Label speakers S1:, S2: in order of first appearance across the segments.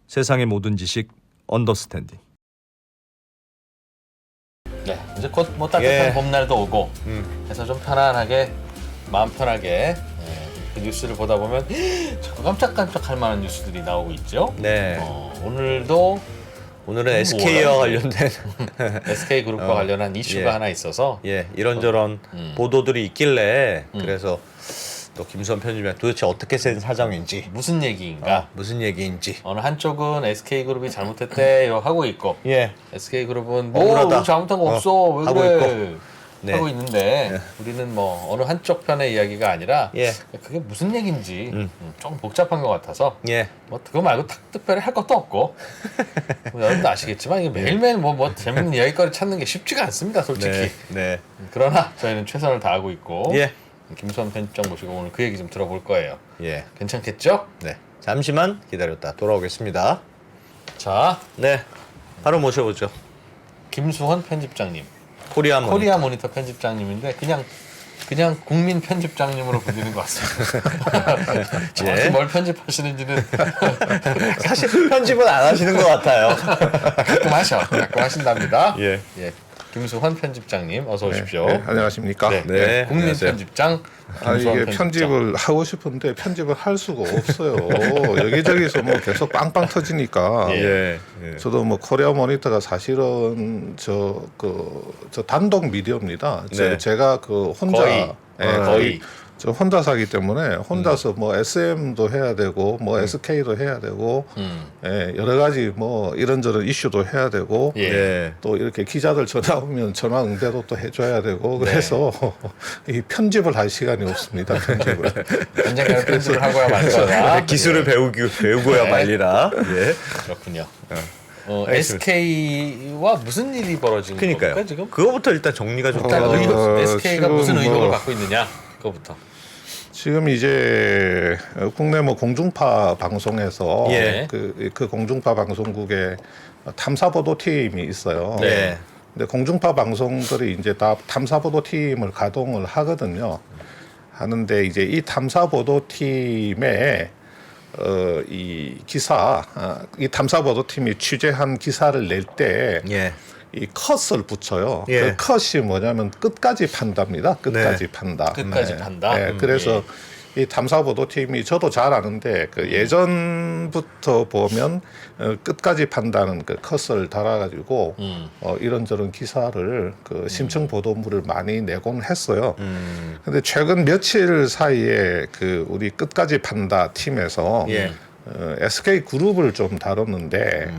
S1: 세상의 모든 지식 언더스탠딩.
S2: 네, 이제 곧 뭐 따뜻한
S1: 예.
S2: 봄날도 오고 해서 좀 편안하게 마음 편하게 그 뉴스를 보다 보면 자꾸 깜짝깜짝 할 만한 뉴스들이 나오고 있죠.
S1: 네.
S2: 오늘은
S1: 오늘은 SK와 관련된
S2: SK 그룹과 관련한 이슈가
S1: 예.
S2: 하나 있어서
S1: 이런저런 보도들이 있길래 그래서 또 김수원 편집장 도대체 어떻게 된 사정인지
S2: 무슨 얘기인가?
S1: 무슨 얘기인지
S2: 어느 한쪽은 SK 그룹이 잘못했대요 하고 있고 SK 그룹은
S1: 억울하다.
S2: 우리 잘못한 거 없어 왜
S1: 하고
S2: 그래
S1: 네.
S2: 하고 있는데 우리는 뭐 어느 한쪽 편의 이야기가 아니라
S1: 예.
S2: 그게 무슨 얘기인지 좀 복잡한 것 같아서
S1: 예.
S2: 뭐 그거 말고 특별히 할 것도 없고 뭐 여러분도 아시겠지만 이게 매일매일 뭐 재밌는 이야기거리 찾는 게 쉽지가 않습니다 솔직히.
S1: 네.
S2: 그러나 저희는 최선을 다하고 있고
S1: 예.
S2: 김수환 편집장 모시고 오늘 그 얘기 좀 들어볼 거예요.
S1: 예.
S2: 괜찮겠죠?
S1: 네. 잠시만 기다렸다 돌아오겠습니다.
S2: 자,
S1: 네. 바로 모셔보죠.
S2: 김수환 편집장님.
S1: 코리아 모니터.
S2: 코리아 모니터 편집장님인데 그냥 국민 편집장님으로 불리는 것 같습니다. 정확히
S1: 예.
S2: 뭘 편집하시는지는
S1: 사실 편집은 안 하시는 것 같아요.
S2: 가끔 하신답니다.
S1: 예.
S2: 김수환 편집장님 어서 오십시오.
S3: 네, 안녕하십니까.
S1: 네.
S2: 국민
S1: 안녕하세요.
S2: 편집장 김수환
S3: 이게
S2: 편집장.
S3: 편집을 하고 싶은데 편집을 할 수가 없어요. 여기저기서 뭐 계속 빵빵 터지니까.
S1: 예.
S3: 저도 뭐 코리아 모니터가 사실은 저 단독 미디어입니다.
S1: 네.
S3: 제가 그 혼자
S2: 거의.
S3: 저 혼자서 하기 때문에 혼자서 뭐 SM도 해야 되고 뭐 SK도 해야 되고 여러 가지 뭐 이런저런 이슈도 해야 되고
S1: 예.
S3: 또 이렇게 기자들 전화 오면 전화 응대도 또 해줘야 되고 그래서 이 편집을 할 시간이 없습니다. 편집을.
S2: 언젠가는 편집을 하고야 말 거다.
S1: 기술을 배우고야
S2: 네.
S1: 말리라. 예.
S2: 그렇군요.
S1: 알겠습니다.
S2: SK와 무슨 일이 벌어진
S1: 그러니까요.
S2: 겁니까 지금?
S1: 그거부터 일단 정리가 좀
S2: 일단
S1: 돼야
S2: SK가
S3: 지금
S2: 무슨 의도를
S3: 뭐-
S2: 갖고 있느냐 그거부터.
S3: 지금 이제 국내 뭐 공중파 방송에서
S1: 예.
S3: 그 공중파 방송국에 탐사 보도 팀이 있어요.
S1: 네.
S3: 근데 공중파 방송들이 이제 다 탐사 보도 팀을 가동을 하거든요. 하는데 이제 이 탐사 보도 팀에 이 기사, 이 탐사 보도 팀이 취재한 기사를 낼 때
S1: 예.
S3: 이 컷을 붙여요.
S1: 예.
S3: 그 컷이 뭐냐면 끝까지 판답니다. 끝까지 판다.
S2: 끝까지 판다?
S3: 그래서 이 탐사보도팀이 저도 잘 아는데 그 예전부터 보면 끝까지 판다는 그 컷을 달아가지고 이런저런 기사를 그 심층 보도물을 많이 내곤 했어요. 근데 최근 며칠 사이에 그 우리 끝까지 판다 팀에서
S1: 예.
S3: SK 그룹을 좀 다뤘는데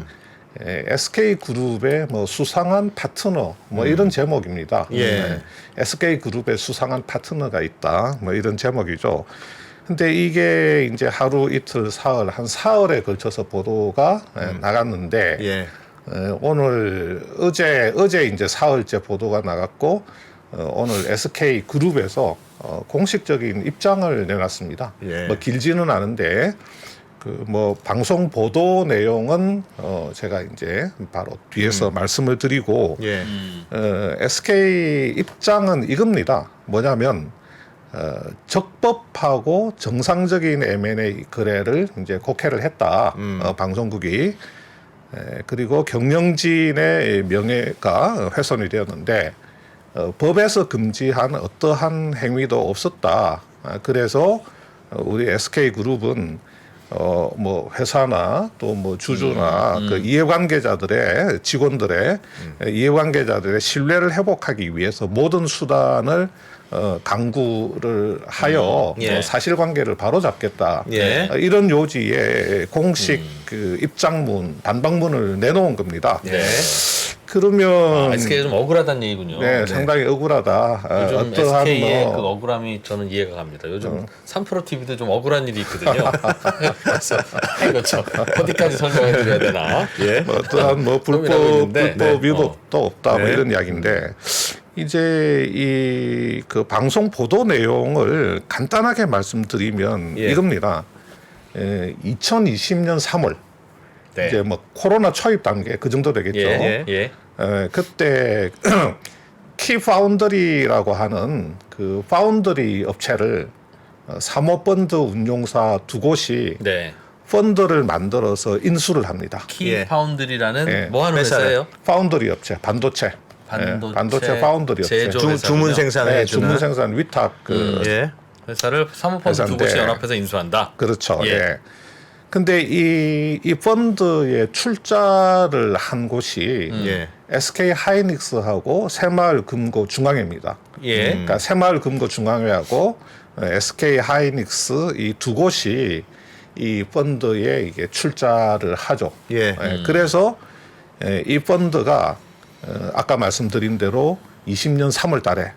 S3: SK 그룹의 뭐 수상한 파트너 뭐 이런 제목입니다.
S1: 예.
S3: SK 그룹에 수상한 파트너가 있다. 뭐 이런 제목이죠. 근데 이게 이제 하루 이틀 사흘 한 사흘에 걸쳐서 보도가 나갔는데
S1: 예.
S3: 오늘 어제 이제 사흘째 보도가 나갔고 오늘 SK 그룹에서 공식적인 입장을 내놨습니다.
S1: 예.
S3: 뭐 길지는 않은데 그 뭐 방송 보도 내용은 제가 이제 바로 뒤에서 말씀을 드리고
S1: 예.
S3: SK 입장은 이겁니다. 뭐냐면 적법하고 정상적인 M&A 거래를 이제 곡해를 했다. 방송국이 그리고 경영진의 명예가 훼손이 되었는데 법에서 금지한 어떠한 행위도 없었다. 그래서 우리 SK 그룹은 뭐 회사나 또 뭐 주주나 그 이해관계자들의 직원들의 이해관계자들의 신뢰를 회복하기 위해서 모든 수단을 강구를 하여
S1: 예.
S3: 사실관계를 바로잡겠다.
S1: 예.
S3: 이런 요지의 공식 그 입장문 반박문을 내놓은 겁니다.
S2: 네.
S3: 그러면
S2: SK가 좀 억울하다는 얘기군요.
S3: 네, 상당히 억울하다.
S2: 요즘
S3: 어떠한
S2: SK의
S3: 뭐
S2: 그 억울함이 저는 이해가 갑니다. 요즘 3프로 TV도 좀 억울한 일이 있거든요. 그래서 이거 어디까지 설명해 드려야 되나?
S1: 예.
S3: 뭐 어떠한 뭐
S2: 고민하고 있는데,
S3: 불법 위법도 없다 뭐
S1: 네.
S3: 이런 이야기인데 이제 이 그 방송 보도 내용을 간단하게 말씀드리면
S1: 예.
S3: 이겁니다. 2020년 3월
S2: 네.
S3: 이제 뭐 코로나 초입 단계 그 정도 되겠죠.
S2: 예.
S3: 그때 키 파운더리라고 하는 그 파운더리 업체를 사모펀드 운용사 두 곳이
S2: 네.
S3: 펀드를 만들어서 인수를 합니다.
S2: 키파운드리라는
S3: 예.
S2: 뭐 하는
S1: 회사를.
S2: 회사예요?
S3: 파운드리 업체, 반도체. 반도체 파운드리 업체.
S2: 제조
S1: 주문
S2: 회사군요.
S1: 생산을
S3: 네,
S1: 해주는.
S3: 주문 생산 위탁 그
S1: 예.
S2: 회사를 사모펀드 두
S3: 회사인데.
S2: 곳이 연합해서 인수한다.
S3: 그렇죠.
S2: 예.
S3: 예. 근데 이 펀드에 출자를 한 곳이
S1: 예.
S3: SK 하이닉스하고 새마을 금고 중앙회입니다.
S2: 예.
S3: 그러니까 새마을 금고 중앙회하고 SK 하이닉스 이 두 곳이 이 펀드에 이게 출자를 하죠.
S1: 예.
S3: 그래서 이 펀드가 아까 말씀드린 대로 20년 3월 달에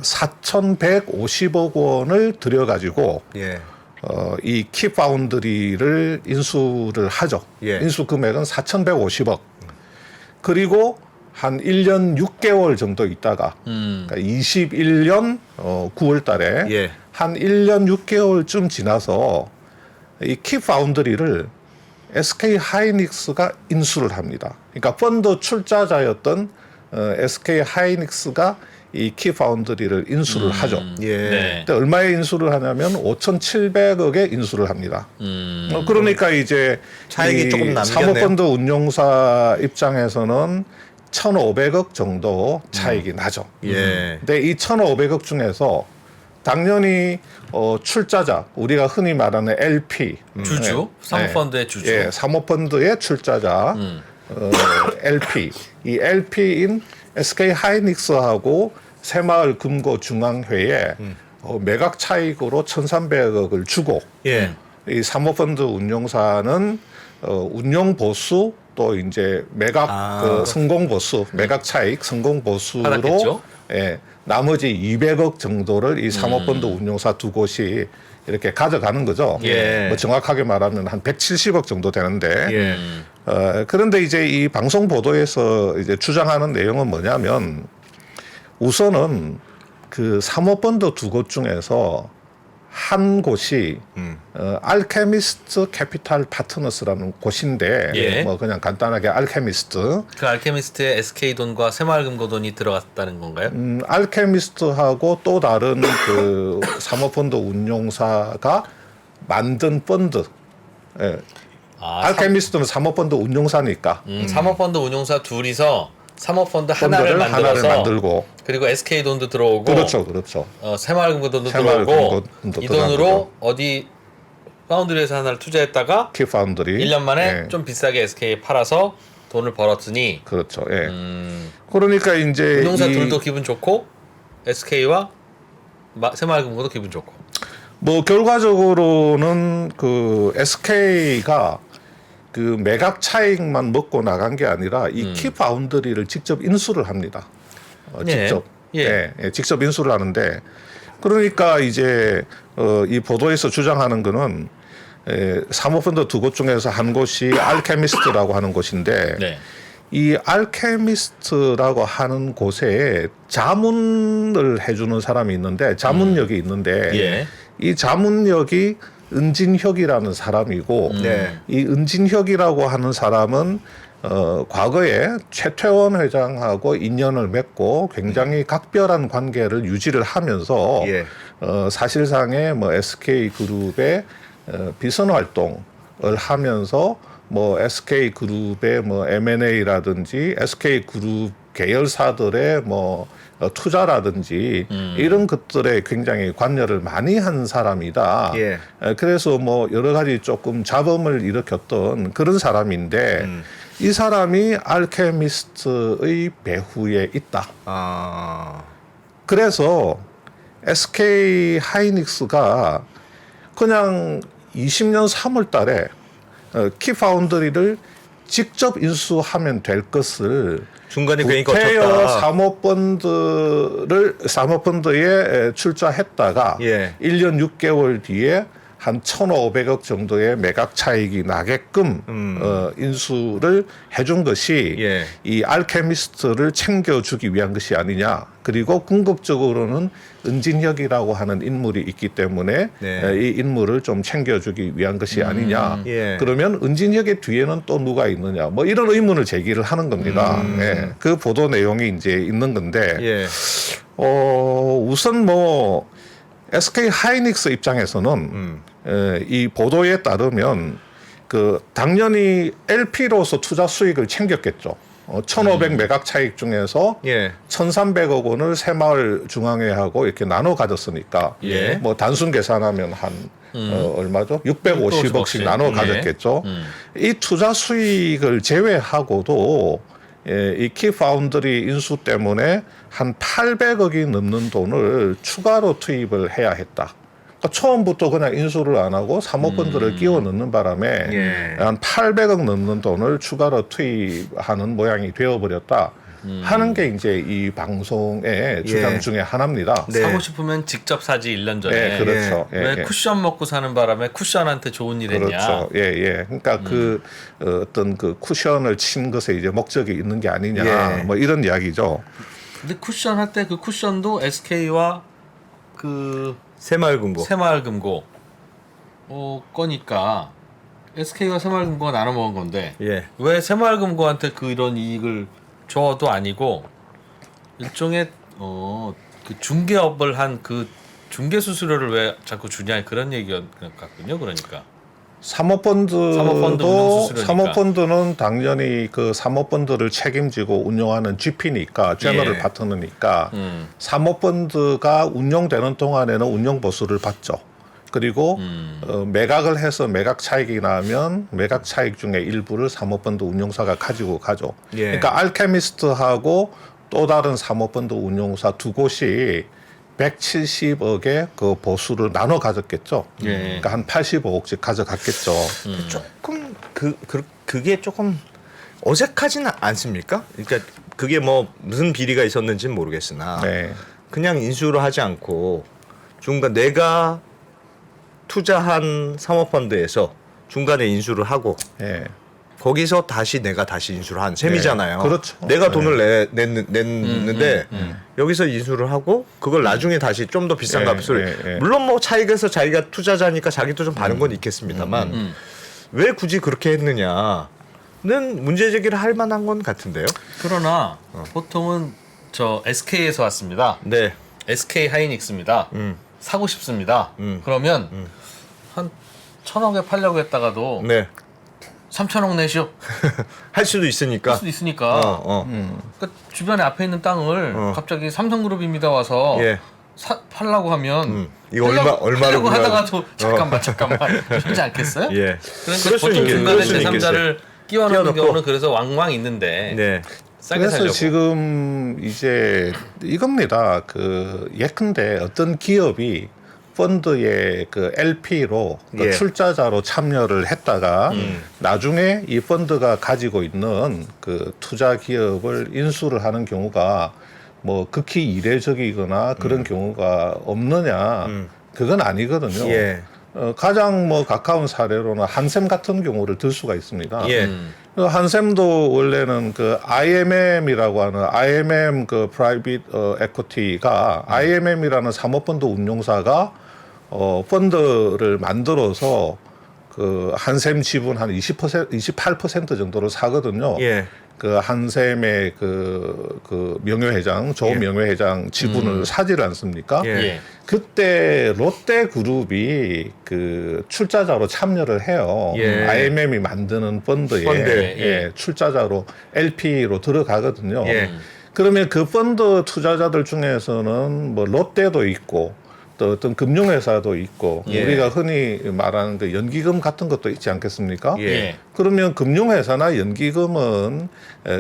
S3: 4,150억 원을 들여가지고
S1: 예.
S3: 이 키파운드리를 인수를 하죠.
S1: 예.
S3: 인수 금액은 4,150억. 그리고 한 1년 6개월 정도 있다가 그러니까 21년 9월 달에
S1: 예.
S3: 한 1년 6개월쯤 지나서 이 키파운드리를 SK 하이닉스가 인수를 합니다. 그러니까 펀드 출자자였던 SK 하이닉스가 이 키파운드리를 인수를 하죠.
S1: 예.
S2: 네.
S3: 근데 얼마에 인수를 하냐면 5,700억에 인수를 합니다. 그러니까 이제
S1: 차익이
S3: 이
S1: 조금 남겼네요.
S3: 사모펀드 운용사 입장에서는 1,500억 정도 차익이 나죠.
S1: 예.
S3: 근데 이 1,500억 중에서 당연히 출자자, 우리가 흔히 말하는 LP
S2: 주주, 사모펀드의 주주.
S3: 예, 사모펀드의 출자자 LP, 이 LP인 SK 하이닉스하고 새마을 금고 중앙회에 매각 차익으로 1,300억을 주고
S1: 예.
S3: 이 사모펀드 운용사는 운용 보수 또 이제 매각 그 성공 보수, 매각 차익 성공 보수로
S2: 받았겠죠?
S3: 예, 나머지 200억 정도를 이 사모펀드 운용사 두 곳이 이렇게 가져가는 거죠.
S1: 예.
S3: 뭐 정확하게 말하면 한 170억 정도 되는데
S1: 예.
S3: 그런데 이제 이 방송 보도에서 이제 주장하는 내용은 뭐냐면 우선은 그 사모펀드 두 곳 중에서 한 곳이 알케미스트 캐피탈 파트너스라는 곳인데
S2: 예.
S3: 뭐 그냥 간단하게 알케미스트
S2: 그 알케미스트에 SK돈과 새마을금고돈이 들어갔다는 건가요?
S3: 알케미스트하고 또 다른 그 사모펀드 운용사가 만든 펀드 예. 알케미스트는 사모펀드 운용사니까
S2: 사모펀드 운용사 둘이서 사모펀드 하나를
S3: 펀드를 하나를
S2: 만들어서
S3: 만들고
S2: 그리고 SK돈도 들어오고
S3: 그렇죠.
S2: 새마을금고돈도
S3: 새마을금고돈도
S2: 들어오고 이
S3: 들어가고.
S2: 돈으로 어디 파운드리에서 하나를 투자했다가
S3: 키파운드리
S2: 1년 만에
S3: 예.
S2: 좀 비싸게 SK에 팔아서 돈을 벌었으니
S3: 그렇죠. 예. 그러니까 이제
S2: 운용사
S3: 이
S2: 둘도 기분 좋고 SK와 새마을금고도 기분 좋고
S3: 뭐 결과적으로는 그 SK가 그 매각 차익만 먹고 나간 게 아니라 이 키파운드리를 직접 인수를 합니다.
S2: 예.
S3: 직접
S2: 예.
S3: 직접 인수를 하는데 그러니까 이제 이 보도에서 주장하는 거는 사모펀드 두 곳 중에서 한 곳이 알케미스트라고 하는 곳인데
S2: 네.
S3: 이 알케미스트라고 하는 곳에 자문을 해주는 사람이 있는데 자문력이 있는데
S2: 예.
S3: 이 자문력이 은진혁이라는 사람이고
S1: 네.
S3: 이 은진혁이라고 하는 사람은 과거에 최태원 회장하고 인연을 맺고 굉장히 각별한 관계를 유지를 하면서
S1: 예.
S3: 사실상의 뭐 SK 그룹의 비선 활동을 하면서 뭐 SK 그룹의 뭐 M&A라든지 SK 그룹 계열사들의 뭐 투자라든지 이런 것들에 굉장히 관여를 많이 한 사람이다.
S1: 예.
S3: 그래서 뭐 여러 가지 조금 잡음을 일으켰던 그런 사람인데 이 사람이 알케미스트의 배후에 있다.
S1: 아.
S3: 그래서 SK 하이닉스가 그냥 20년 3월 달에 키파운드리를 직접 인수하면 될 것을
S1: 중간에 괜히
S3: 부패여
S1: 거쳤다.
S3: 사모펀드에 출자했다가
S1: 예.
S3: 1년 6개월 뒤에 한 1,500억 정도의 매각 차익이 나게끔 인수를 해준 것이
S1: 예.
S3: 이 알케미스트를 챙겨주기 위한 것이 아니냐. 그리고 궁극적으로는 은진혁이라고 하는 인물이 있기 때문에
S1: 네.
S3: 이 인물을 좀 챙겨주기 위한 것이 아니냐.
S1: 예.
S3: 그러면 은진혁의 뒤에는 또 누가 있느냐. 뭐 이런 의문을 제기를 하는 겁니다. 예. 그 보도 내용이 이제 있는 건데
S1: 예.
S3: 우선 뭐 SK 하이닉스 입장에서는 이 보도에 따르면 그 당연히 LP로서 투자 수익을 챙겼겠죠. 1,500 매각 차익 중에서
S1: 예.
S3: 1,300억 원을 새마을중앙회하고 이렇게 나눠 가졌으니까
S1: 예.
S3: 뭐 단순 계산하면 한 얼마죠? 650억씩 나눠 가졌겠죠. 이 투자 수익을 제외하고도 이 키파운드리 인수 때문에 한 800억이 넘는 돈을 추가로 투입을 해야 했다. 그러니까 처음부터 그냥 인수를 안 하고 사모펀드를 끼워 넣는 바람에
S1: 예.
S3: 한 800억 넘는 돈을 추가로 투입하는 모양이 되어버렸다 하는 게 이제 이 방송의 주장 중에 하나입니다.
S1: 네.
S2: 사고 싶으면 직접 사지 1년 전에.
S3: 네, 그렇죠.
S2: 왜 쿠션 먹고 사는 바람에 쿠션한테 좋은 일 했냐.
S3: 그렇죠. 예, 예. 그러니까 그 어떤 그 쿠션을 친 것에 이제 목적이 있는 게 아니냐,
S1: 예.
S3: 뭐 이런 이야기죠.
S2: 근데 쿠션 할 때 그 쿠션도 SK와 그
S1: 새마을금고.
S2: 새마을금고 거니까 SK와 새마을금고가 나눠 먹은 건데
S1: 예.
S2: 왜 새마을금고한테 그 이런 이익을 줘도 아니고 일종의 그 중개업을 한 그 중개 수수료를 왜 자꾸 주냐 그런 얘기였거든요. 그러니까 사모펀드 운용
S3: 사모펀드도
S2: 수수료니까.
S3: 사모펀드는 당연히 그 사모펀드를 책임지고 운영하는 GP니까 제너럴
S2: 예.
S3: 파트너니까 사모펀드가 운영되는 동안에는 운영 보수를 받죠. 그리고 매각을 해서 매각 차익이 나면 매각 차익 중에 일부를 사모펀드 운용사가 가지고 가죠.
S1: 예.
S3: 그러니까 알케미스트하고 또 다른 사모펀드 운용사 두 곳이 170억의 그 보수를 나눠 가졌겠죠.
S2: 예.
S3: 그러니까 한 85억씩 가져갔겠죠.
S1: 조금 그게 조금 어색하지는 않습니까? 그러니까 그게 뭐 무슨 비리가 있었는지는 모르겠으나
S3: 네.
S1: 그냥 인수를 하지 않고 중간 내가 투자한 사모펀드에서 중간에 인수를 하고
S3: 예.
S1: 거기서 내가 다시 인수를 한 셈이잖아요.
S3: 네, 그렇죠.
S1: 내가 돈을 냈는데 여기서 인수를 하고 그걸 나중에 다시 좀 더 비싼
S3: 예,
S1: 값을
S3: 예, 예.
S1: 물론 뭐 차익에서 자기가 투자자니까 자기도 좀 받은 건 있겠습니다만 왜 굳이 그렇게 했느냐는 문제 제기를 할 만한 건 같은데요.
S2: 그러나 보통은 저 SK에서 왔습니다.
S1: 네.
S2: SK 하이닉스입니다. 사고 싶습니다. 그러면 한 1,000억에 팔려고 했다가도
S1: 네.
S2: 3,000억 내시오.
S1: 할 수도 있으니까.
S2: 할 수도 있으니까. 그러니까 주변에 앞에 있는 땅을 갑자기 삼성그룹입니다 와서
S1: 예.
S2: 팔라고 하면
S1: 이거 얼마로
S2: 팔려고
S1: 구매하고-
S2: 하다가도 잠깐만
S1: 예.
S2: 그러지 않겠어요?
S1: 그럴
S2: 그러니까
S1: 수
S2: 보통
S1: 있겠-
S2: 중간에
S1: 그럴 수는
S2: 제3자를 끼워넣는
S1: 끼워넣고.
S2: 경우는 그래서 왕왕 있는데
S1: 네.
S2: 싸게
S3: 그래서
S2: 살려고.
S3: 지금 이제 이겁니다. 그 예컨대 어떤 기업이 펀드의 그 LP로 그
S1: 예.
S3: 출자자로 참여를 했다가 나중에 이 펀드가 가지고 있는 그 투자 기업을 인수를 하는 경우가 뭐 극히 이례적이거나 그런 경우가 없느냐? 그건 아니거든요.
S1: 예.
S3: 가장 뭐 가까운 사례로는 한샘 같은 경우를 들 수가 있습니다.
S1: 예.
S3: 그 한샘도 원래는 그 IMM이라고 하는 IMM 그 프라이빗 에쿼티가 IMM이라는 사모펀드 운용사가 펀드를 만들어서 그 한샘 지분 한 20%, 28% 정도를 사거든요.
S1: 예.
S3: 그 한샘의 그 명예회장, 조 명예회장 지분을 사지를 않습니까?
S1: 예.
S2: 예.
S3: 그때 롯데그룹이 그 출자자로 참여를 해요.
S1: 예.
S3: IMM이 만드는 펀드에
S1: 펀드에,
S3: 예, 출자자로 LP로 들어가거든요.
S1: 예.
S3: 그러면 그 펀드 투자자들 중에서는 뭐 롯데도 있고 또 어떤 금융회사도 있고
S1: 예.
S3: 우리가 흔히 말하는 그 연기금 같은 것도 있지 않겠습니까?
S1: 예.
S3: 그러면 금융회사나 연기금은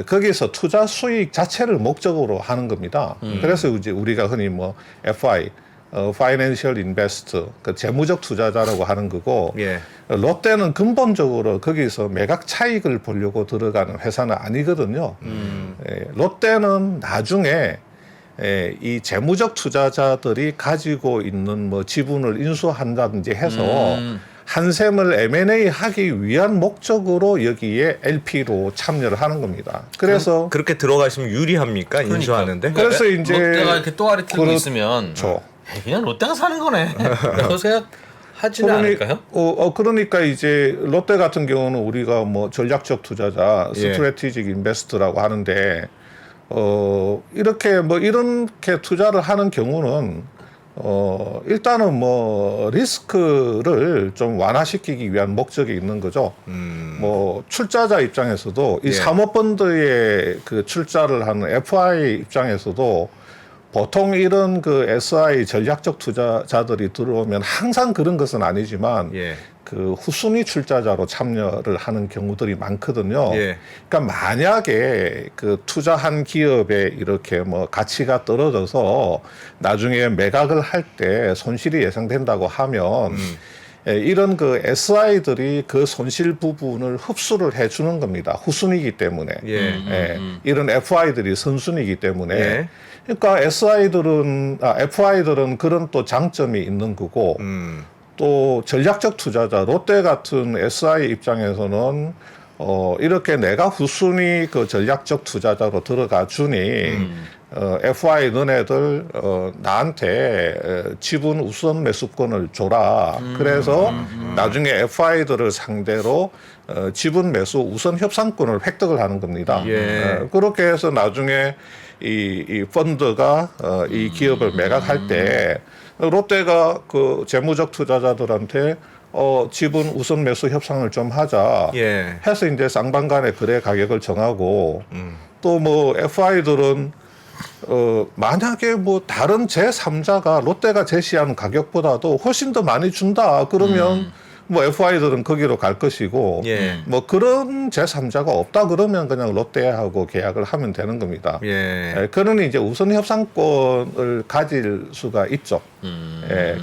S3: 거기서 투자 수익 자체를 목적으로 하는 겁니다. 그래서 이제 우리가 흔히 뭐 FI, Financial Investor, 그 재무적 투자자라고 하는 거고
S1: 예.
S3: 롯데는 근본적으로 거기서 매각 차익을 보려고 들어가는 회사는 아니거든요. 롯데는 나중에 이 재무적 투자자들이 가지고 있는 뭐 지분을 인수한다든지 해서 한샘을 M&A 하기 위한 목적으로 여기에 LP로 참여를 하는 겁니다. 그래서
S1: 그렇게 들어가시면 유리합니까?
S2: 그러니까.
S1: 인수하는데?
S3: 그래서 이제
S2: 롯데가 이렇게 또아리 틀고
S3: 그렇죠.
S2: 있으면 에이, 그냥 롯데가 사는 거네. 라고 생각하지는 않을까요?
S3: 그러니까 이제 롯데 같은 경우는 우리가 뭐 전략적 투자자,
S1: 예.
S3: 스트래티직 인베스트라고 하는데 이렇게 투자를 하는 경우는 일단은 뭐 리스크를 좀 완화시키기 위한 목적이 있는 거죠. 뭐 출자자 입장에서도 이
S1: 예.
S3: 사모펀드에 그 출자를 하는 FI 입장에서도 보통 이런 그 SI 전략적 투자자들이 들어오면 항상 그런 것은 아니지만
S1: 예.
S3: 그 후순위 출자자로 참여를 하는 경우들이 많거든요.
S1: 예.
S3: 그러니까 만약에 그 투자한 기업에 이렇게 뭐 가치가 떨어져서 나중에 매각을 할 때 손실이 예상된다고 하면 이런 그 SI들이 그 손실 부분을 흡수를 해주는 겁니다. 후순위이기 때문에. 이런 FI들이 선순위이기 때문에.
S1: 예.
S3: 그러니까 FI들은 그런 또 장점이 있는 거고 또 전략적 투자자 롯데 같은 SI 입장에서는 이렇게 내가 후순위 그 전략적 투자자로 들어가 주니 FI 너네들 나한테 지분 우선 매수권을 줘라. 그래서 나중에 FI들을 상대로 지분 매수 우선 협상권을 획득을 하는 겁니다.
S1: 예.
S3: 그렇게 해서 나중에 이 펀드가 이 기업을 매각할 때 롯데가 그 재무적 투자자들한테 지분 우선 매수 협상을 좀 하자
S1: 예.
S3: 해서 이제 쌍방간의 거래 가격을 정하고 또 뭐 FI들은 만약에 뭐 다른 제3자가 롯데가 제시하는 가격보다도 훨씬 더 많이 준다 그러면 뭐 FI들은 거기로 갈 것이고
S1: 예.
S3: 뭐 그런 제3자가 없다 그러면 그냥 롯데하고 계약을 하면 되는 겁니다.
S1: 예.
S3: 그러니 이제 우선 협상권을 가질 수가 있죠.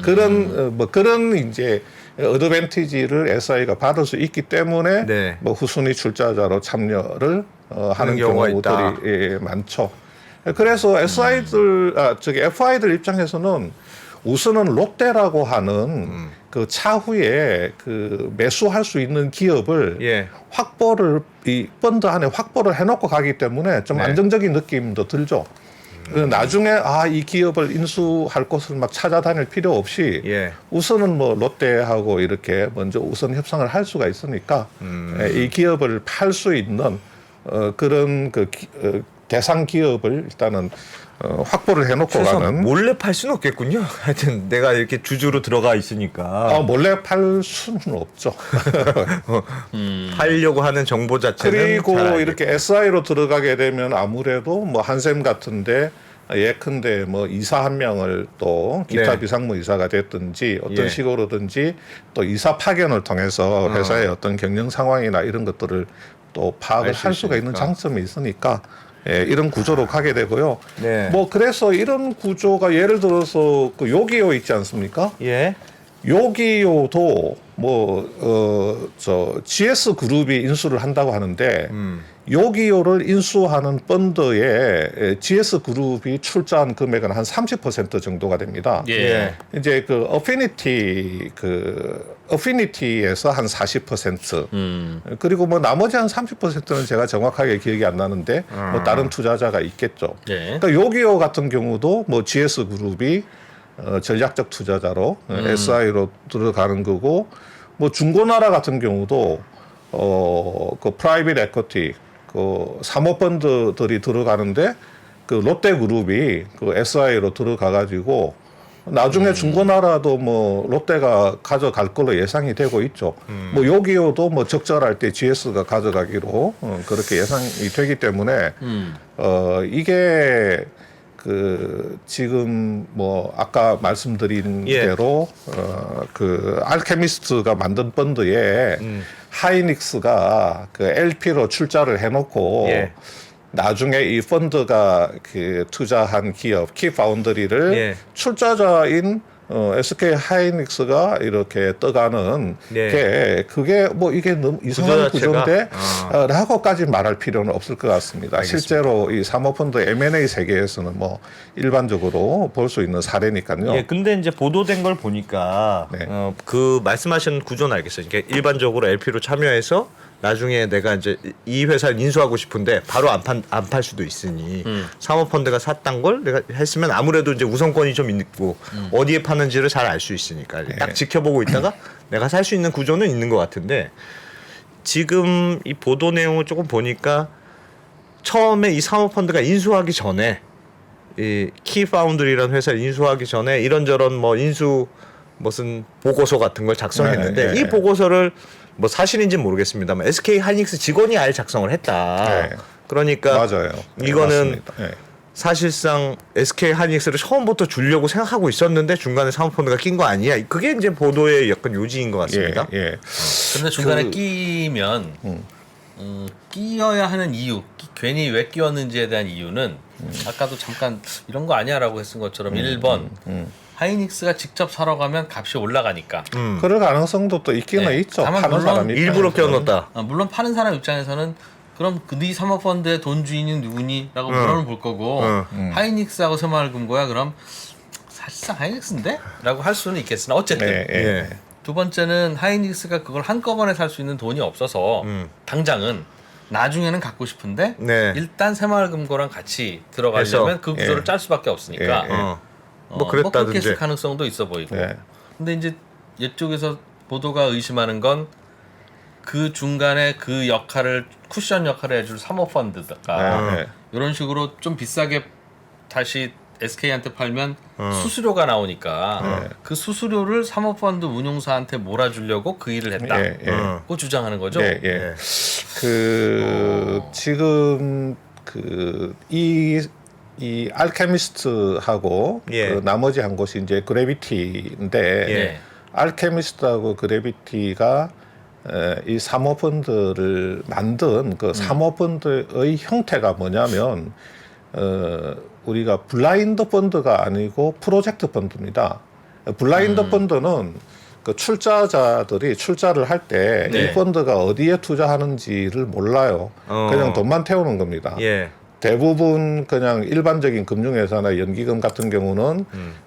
S3: 그런 뭐 그런 이제 어드밴티지를 SI가 받을 수 있기 때문에
S1: 네.
S3: 뭐 후순위 출자자로 참여를 하는
S1: 경우가
S3: 경우들이 많죠. 그래서 FI들 입장에서는 우선은 롯데라고 하는 그 차후에 그 매수할 수 있는 기업을
S1: 예.
S3: 확보를 이 펀드 안에 확보를 해놓고 가기 때문에 좀
S1: 네.
S3: 안정적인 느낌도 들죠. 나중에 이 기업을 인수할 곳을 막 찾아다닐 필요 없이
S1: 예.
S3: 우선은 뭐 롯데하고 이렇게 먼저 우선 협상을 할 수가 있으니까 이 기업을 팔 수 있는 그런 그 대상 기업을 일단은 확보를 해놓고
S1: 그래서
S3: 가는.
S1: 몰래 팔 수는 없겠군요. 하여튼 내가 이렇게 주주로 들어가 있으니까
S3: 몰래 팔 수는 없죠.
S1: 팔려고 하는 정보 자체는
S3: 그리고
S1: 잘 알겠고.
S3: 이렇게 SI로 들어가게 되면 아무래도 뭐 한샘 같은데 예컨대 뭐 이사 한 명을 또 기타
S1: 네.
S3: 비상무 이사가 됐든지 어떤
S1: 예.
S3: 식으로든지 또 이사 파견을 통해서 회사의 어떤 경영 상황이나 이런 것들을 또 파악을
S1: 알수
S3: 할 수가 있는
S1: 있으니까.
S3: 장점이 있으니까 이런 구조로 가게 되고요.
S1: 네.
S3: 뭐 그래서 이런 구조가 예를 들어서 그 요기요 있지 않습니까?
S1: 예.
S3: 요기요도 GS 그룹이 인수를 한다고 하는데 요기요를 인수하는 펀드에 GS 그룹이 출자한 금액은 한 30% 정도가 됩니다.
S2: 예.
S3: 이제 그 어피니티에서 한 40%. 그리고 뭐 나머지 한 30%는 제가 정확하게 기억이 안 나는데 뭐 다른 투자자가 있겠죠.
S2: 예.
S3: 그러니까 요기요 같은 경우도 뭐 GS 그룹이 전략적 투자자로 SI로 들어가는 거고 뭐 중고나라 같은 경우도 그 프라이빗 에쿼티 그 사모펀드들이 들어가는데 그 롯데그룹이 그 SI로 들어가 가지고 나중에 중고나라도 뭐 롯데가 가져갈 걸로 예상이 되고 있죠. 뭐 요기요도 뭐 적절할 때 GS가 가져가기로 그렇게 예상이 되기 때문에 이게 그 지금 뭐 아까 말씀드린
S1: 예.
S3: 대로 그 알케미스트가 만든 펀드에 하이닉스가 그 LP로 출자를 해놓고
S1: 예.
S3: 나중에 이 펀드가 그 투자한 기업 키파운드리를
S1: 예.
S3: 출자자인 SK 하이닉스가 이렇게 떠가는
S1: 예.
S3: 게 그게 뭐 이게 너무 이상한
S1: 구조 자체가?
S3: 구조인데 라고까지 말할 필요는 없을 것 같습니다.
S1: 알겠습니다.
S3: 실제로 이 사모펀드 M&A 세계에서는 뭐 일반적으로 볼 수 있는 사례니까요.
S1: 예, 근데 이제 보도된 걸 보니까
S3: 네.
S1: 그 말씀하신 구조는 알겠어요. 그러니까 일반적으로 LP로 참여해서 나중에 내가 이제 이 회사를 인수하고 싶은데 바로 안 팔 수도 있으니 사모펀드가 샀던 걸 내가 했으면 아무래도 이제 우선권이 좀 있고 어디에 파는지를 잘 알 수 있으니까 딱 지켜보고 있다가 내가 살 수 있는 구조는 있는 것 같은데 지금 이 보도 내용을 조금 보니까 처음에 이 사모펀드가 인수하기 전에 이 키파운드리라는 회사를 인수하기 전에 이런저런 뭐 인수 무슨 보고서 같은 걸 작성했는데
S3: 네.
S1: 이 보고서를 뭐 사실인지는 모르겠습니다만 SK 하이닉스 직원이 아예 작성을 했다.
S3: 네.
S1: 그러니까
S3: 맞아요. 네,
S1: 이거는
S3: 맞습니다. 네.
S1: 사실상 SK 하이닉스를 처음부터 주려고 생각하고 있었는데 중간에 사모펀드가 낀 거 아니야? 그게 이제 보도의 약간 요지인 것 같습니다.
S3: 예, 예.
S2: 근데 중간에 끼면 끼어야 하는 이유, 괜히 왜 끼웠는지에 대한 이유는 아까도 잠깐 이런 거 아니야라고 했은 것처럼 1번 하이닉스가 직접 사러 가면 값이 올라가니까.
S3: 그럴 가능성도 또 있기는
S2: 네.
S3: 있죠.
S2: 다만
S3: 파는
S2: 물론
S3: 사람이
S1: 일부러
S3: 입장에서는.
S1: 껴넣었다.
S2: 물론 파는 사람 입장에서는 그럼 네 사모펀드의 돈 주인이 누구니? 라고 물어는 볼 거고 하이닉스하고 새마을금고야 그럼 사실상 하이닉스인데? 라고 할 수는 있겠으나 어쨌든
S3: 네, 예.
S1: 예.
S2: 두 번째는 하이닉스가 그걸 한꺼번에 살 수 있는 돈이 없어서 당장은 나중에는 갖고 싶은데
S1: 네.
S2: 일단 새마을금고랑 같이 들어가려면
S1: 해서,
S2: 그 구조를
S3: 예.
S2: 짤 수밖에 없으니까
S3: 예, 예.
S1: 뭐
S2: 그렇게
S1: 그랬다든지.
S2: 했을 가능성도 있어 보이고
S3: 네.
S2: 근데 이제 이쪽에서 보도가 의심하는 건 그 중간에 그 역할을 쿠션 역할을 해줄 사모펀드가
S3: 네.
S2: 이런 식으로 좀 비싸게 다시 SK한테 팔면 수수료가 나오니까 그 수수료를 사모펀드 운용사한테 몰아주려고 그 일을 했다고
S3: 예, 예.
S2: 주장하는 거죠.
S3: 예, 예. 지금 이 알케미스트하고
S1: 예.
S3: 그 나머지 한 곳이 이제 그래비티인데
S2: 예.
S3: 알케미스트하고 그래비티가 이 사모펀드를 만든 그 사모펀드의 형태가 뭐냐면 우리가 블라인드 펀드가 아니고 프로젝트 펀드입니다. 블라인드 펀드는 그 출자자들이 출자를 할 때 이
S2: 네.
S3: 펀드가 어디에 투자하는지를 몰라요. 그냥 돈만 태우는 겁니다.
S1: 예.
S3: 대부분 그냥 일반적인 금융회사나 연기금 같은 경우는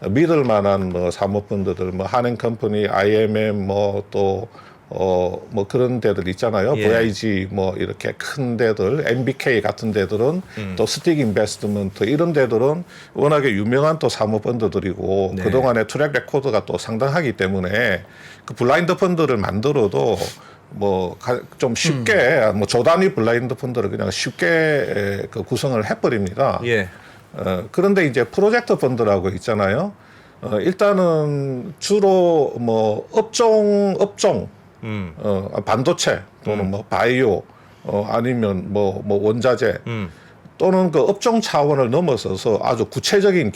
S3: 믿을 만한 뭐 사모펀드들, 뭐 한행컴퍼니, IMM, 뭐 그런 데들 있잖아요.
S1: 예.
S3: VIG 뭐 이렇게 큰 데들, MBK 같은 데들은 또 스틱 인베스트먼트 이런 데들은 워낙에 유명한 또 사모펀드들이고
S1: 네.
S3: 그동안의 트랙 레코드가 또 상당하기 때문에 그 블라인드 펀드를 만들어도 뭐 좀 쉽게 뭐 조단위 블라인드 펀드를 그냥 쉽게 그 구성을 해버립니다.
S1: 예.
S3: 그런데 이제 프로젝트 펀드라고 있잖아요. 일단은 주로 뭐 업종 반도체 또는 뭐 바이오 아니면 뭐 원자재 또는 그 업종 차원을 넘어서서 아주 구체적인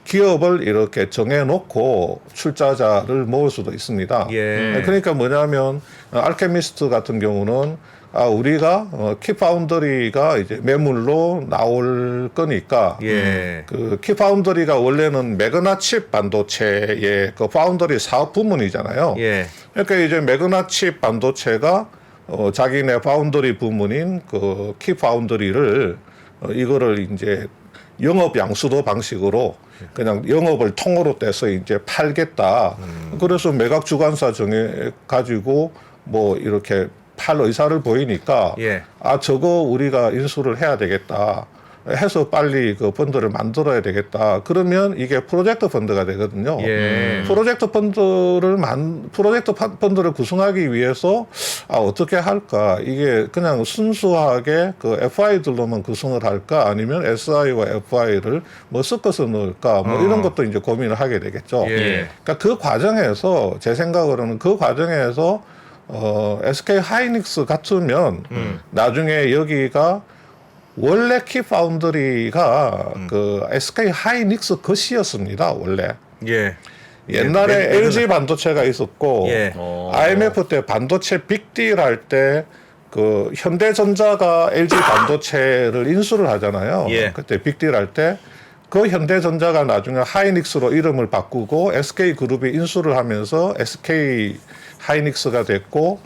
S3: 기업을 이렇게 정해놓고 출자자를 모을 수도 있습니다.
S1: 예.
S3: 그러니까 뭐냐면 알케미스트 같은 경우는 우리가 키파운더리가 이제 매물로 나올 거니까
S1: 예.
S3: 그 키파운더리가 원래는 매그나칩 반도체의 그 파운더리 사업 부문이잖아요.
S1: 예.
S3: 그러니까 이제 매그나칩 반도체가 자기네 파운더리 부문인 그 키파운더리를 이거를 이제 영업 양수도 방식으로 그냥 영업을 통으로 떼서 이제 팔겠다. 그래서 매각 주관사 정해 가지고 뭐 이렇게 팔 의사를 보이니까
S1: 예.
S3: 저거 우리가 인수를 해야 되겠다. 해서 빨리 그 펀드를 만들어야 되겠다. 그러면 이게 프로젝트 펀드가 되거든요.
S1: 예.
S3: 프로젝트 펀드를 구성하기 위해서 어떻게 할까? 이게 그냥 순수하게 그 FI들로만 구성을 할까? 아니면 SI와 FI를 뭐 섞어서 넣을까? 뭐 이런 것도 이제 고민을 하게 되겠죠.
S1: 예.
S3: 그러니까 그 과정에서 제 생각으로는 그 과정에서 SK 하이닉스 같으면 나중에 여기가 원래 키파운드리가 그 SK 하이닉스 것이었습니다. 원래
S1: 예.
S3: 옛날에 LG 반도체가 있었고
S1: 예.
S3: IMF 때 반도체 빅딜 할 때 그 현대전자가 LG 반도체를 인수를 하잖아요.
S1: 예.
S3: 그때 빅딜 할 때 그 현대전자가 나중에 하이닉스로 이름을 바꾸고 SK 그룹이 인수를 하면서 SK 하이닉스가 됐고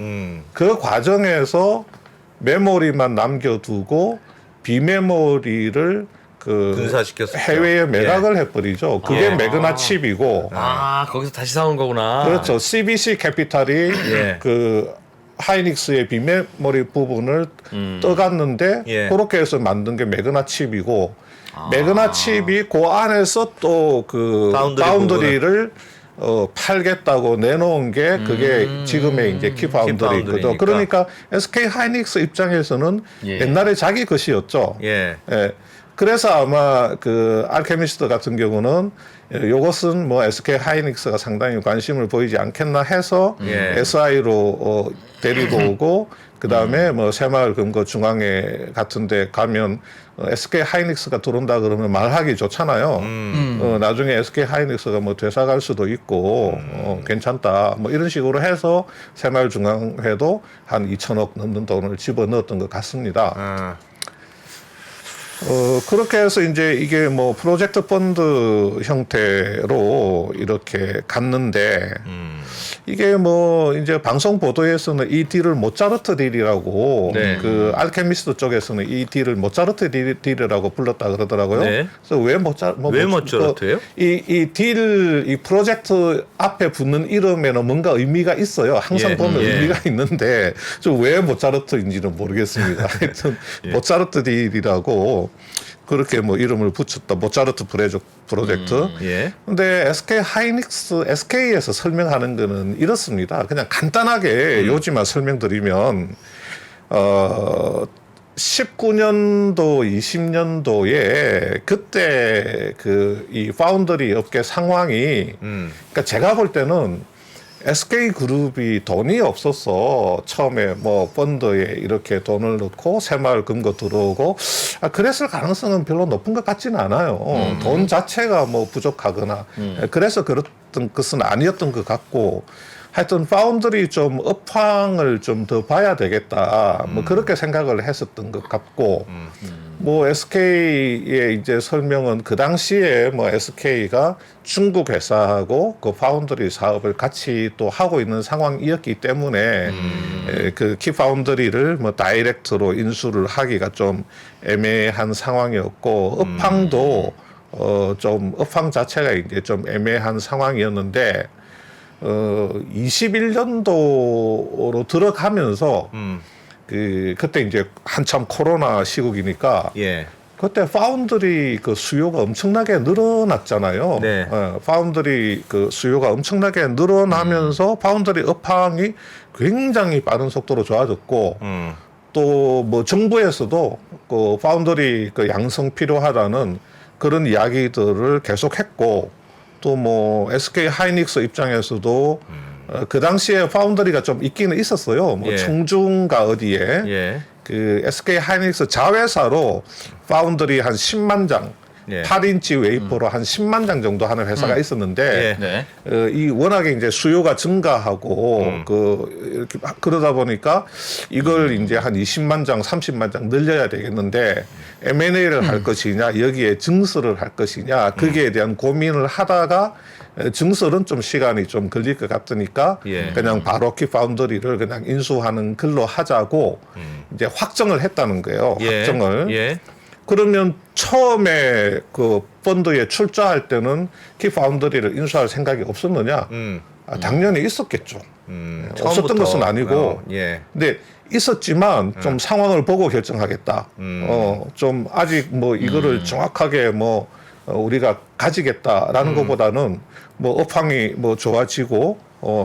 S3: 그 과정에서 메모리만 남겨두고 비메모리를 그
S1: 분사시켰었죠.
S3: 해외에 매각을 해버리죠. 그게 매그나 칩이고
S2: 거기서 다시 사온 거구나.
S3: 그렇죠. CBC 캐피탈이
S1: 예.
S3: 그 하이닉스의 비메모리 부분을 떠갔는데
S1: 예.
S3: 그렇게 해서 만든 게 매그나 칩이고 매그나 칩이 그 안에서 또 그 바운더리를 팔겠다고 내놓은 게 그게 지금의 이제 키파운더리거든.
S1: 키파운더리니까.
S3: 그러니까 SK 하이닉스 입장에서는
S2: 예.
S3: 옛날에 자기 것이었죠.
S1: 예.
S3: 예. 그래서 아마 그 알케미스트 같은 경우는 요것은 뭐 SK 하이닉스가 상당히 관심을 보이지 않겠나 해서
S1: 예.
S3: SI로 데리고 오고 그 다음에 뭐 새마을 금고 중앙회 같은데 가면 SK 하이닉스가 들어온다 그러면 말하기 좋잖아요. 나중에 SK 하이닉스가 뭐 되사갈 수도 있고 괜찮다 뭐 이런 식으로 해서 새마을 중앙회도 한 2천억 넘는 돈을 집어넣었던 것 같습니다.
S1: 아,
S3: 그렇게 해서 이제 이게 뭐 프로젝트 펀드 형태로 이렇게 갔는데, 이게 뭐 이제 방송 보도에서는 이 딜을 모차르트 딜이라고,
S1: 네.
S3: 그 알케미스트 쪽에서는 이 딜을 모차르트 딜이라고 불렀다 그러더라고요.
S1: 네.
S3: 그래서 왜
S1: 왜 모차르트예요?
S3: 이 프로젝트 앞에 붙는 이름에는 뭔가 의미가 있어요. 항상
S1: 예,
S3: 보면
S1: 예.
S3: 의미가 있는데, 좀 왜 모차르트인지는 모르겠습니다. 하여튼, 모차르트 딜이라고 그렇게 뭐 이름을 붙였다. 모차르트 프로젝트.
S1: 예.
S3: 근데 SK 하이닉스, SK에서 설명하는 거는 이렇습니다. 그냥 간단하게 요지만 설명드리면, 19년도, 20년도에 그때 그 이 파운드리 업계 상황이, 그러니까 제가 볼 때는 SK 그룹이 돈이 없어서 처음에 뭐 펀드에 이렇게 돈을 넣고 새마을 금고 들어오고 그랬을 가능성은 별로 높은 것 같지는 않아요. 돈 자체가 뭐 부족하거나 그래서 그랬던 것은 아니었던 것 같고 하여튼 파운드리 좀 업황을 좀 더 봐야 되겠다 뭐 그렇게 생각을 했었던 것 같고 뭐 SK의 이제 설명은 그 당시에 뭐 SK가 중국 회사하고 그 파운드리 사업을 같이 또 하고 있는 상황이었기 때문에 그 키파운드리를 뭐 다이렉트로 인수를 하기가 좀 애매한 상황이었고 업황도 좀 업황 자체가 이제 좀 애매한 상황이었는데 21년도로 들어가면서 그때 이제 한참 코로나 시국이니까
S1: 예.
S3: 그때 파운드리 그 수요가 엄청나게 늘어났잖아요.
S1: 네.
S3: 파운드리 그 수요가 엄청나게 늘어나면서 파운드리 업황이 굉장히 빠른 속도로 좋아졌고 또 뭐 정부에서도 그 파운드리 그 양성 필요하다는 그런 이야기들을 계속했고 또 뭐 SK 하이닉스 입장에서도 그 당시에 파운드리가 좀 있기는 있었어요. 뭐
S1: 예.
S3: 청중가 어디에
S1: 예.
S3: 그 SK 하이닉스 자회사로 파운드리 한 10만 장,
S1: 예.
S3: 8인치 웨이퍼로 한 10만 장 정도 하는 회사가 있었는데
S1: 예.
S2: 네.
S3: 이 워낙에 이제 수요가 증가하고 이렇게 그러다 보니까 이걸 이제 한 20만 장, 30만 장 늘려야 되겠는데 M&A를 할 것이냐, 여기에 증설을 할 것이냐, 거기에 대한 고민을 하다가 증설은 좀 시간이 좀 걸릴 것 같으니까
S1: 예.
S3: 그냥 바로 키파운드리를 그냥 인수하는 걸로 하자고 이제 확정을 했다는 거예요.
S1: 예.
S3: 확정을.
S1: 예.
S3: 그러면 처음에 그 펀드에 출자할 때는 키파운드리를 인수할 생각이 없었느냐? 당연히 있었겠죠. 없었던
S1: 처음부터.
S3: 것은 아니고.
S1: 예.
S3: 근데 있었지만 좀 상황을 보고 결정하겠다. 좀 아직 뭐 이거를 정확하게 뭐 우리가 가지겠다라는 것보다는 뭐 업황이 뭐 좋아지고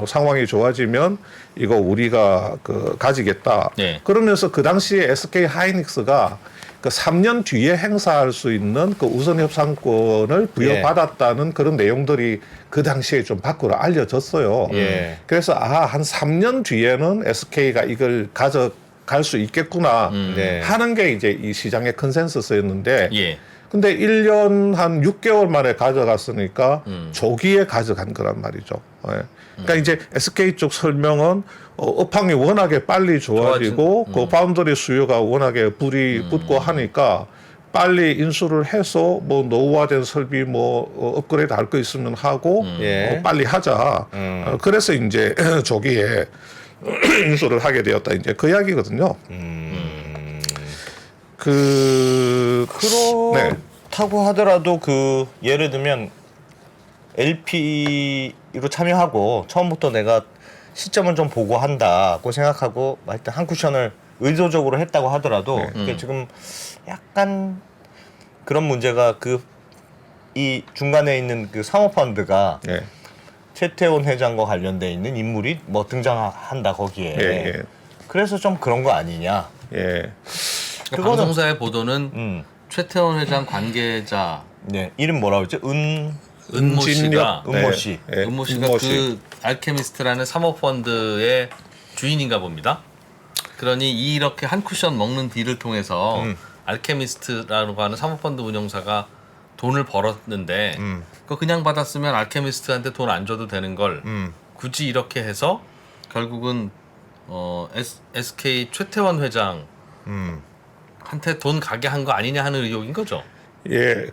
S3: 상황이 좋아지면 이거 우리가 그 가지겠다.
S2: 네.
S3: 그러면서 그 당시에 SK 하이닉스가 그 3년 뒤에 행사할 수 있는 그 우선 협상권을 부여받았다는 그런 내용들이 그 당시에 좀 밖으로 알려졌어요.
S1: 예.
S3: 그래서 한 3년 뒤에는 SK가 이걸 가져갈 수 있겠구나
S1: 네.
S3: 하는 게 이제 이 시장의 컨센서스였는데
S2: 예.
S3: 근데 1년 한 6개월 만에 가져갔으니까 조기에 가져간 거란 말이죠. 예. 그러니까 이제 SK 쪽 설명은 업황이 워낙에 빨리 좋아지고 그 파운드리 수요가 워낙에 불이 붙고 하니까 빨리 인수를 해서 뭐 노후화된 설비 뭐 업그레이드 할 거 있으면 하고
S1: 예.
S3: 빨리 하자. 그래서 이제 조기에 인수를 하게 되었다. 이제 그 이야기거든요.
S1: 그렇다고 하더라도 그 예를 들면 LP로 참여하고 처음부터 내가 시점을 좀 보고 한다고 생각하고 하여튼 한 쿠션을 의도적으로 했다고 하더라도 그게 지금 약간 그런 문제가 그 이 중간에 있는 그 사모펀드가
S3: 네.
S1: 최태원 회장과 관련돼 있는 인물이 뭐 등장한다 거기에.
S3: 예.
S1: 그래서 좀 그런 거 아니냐.
S3: 예.
S2: 그러니까 방송사의 보도는
S1: 음.
S2: 최태원 회장 관계자
S1: 네, 이름 뭐라고 했죠?
S2: 은모 씨가
S1: 은모 씨.
S3: 네,
S2: 은모 씨가
S3: 은모
S2: 그
S3: 씨.
S2: 알케미스트라는 사모펀드의 주인인가 봅니다. 그러니 이렇게 한 쿠션 먹는 딜을 통해서 알케미스트라고 하는 사모펀드 운용사가 돈을 벌었는데 그거 그냥 받았으면 알케미스트한테 돈 안 줘도 되는 걸 굳이 이렇게 해서 결국은 SK 최태원 회장 한테 돈 가게 한 거 아니냐 하는 의혹인 거죠.
S3: 예,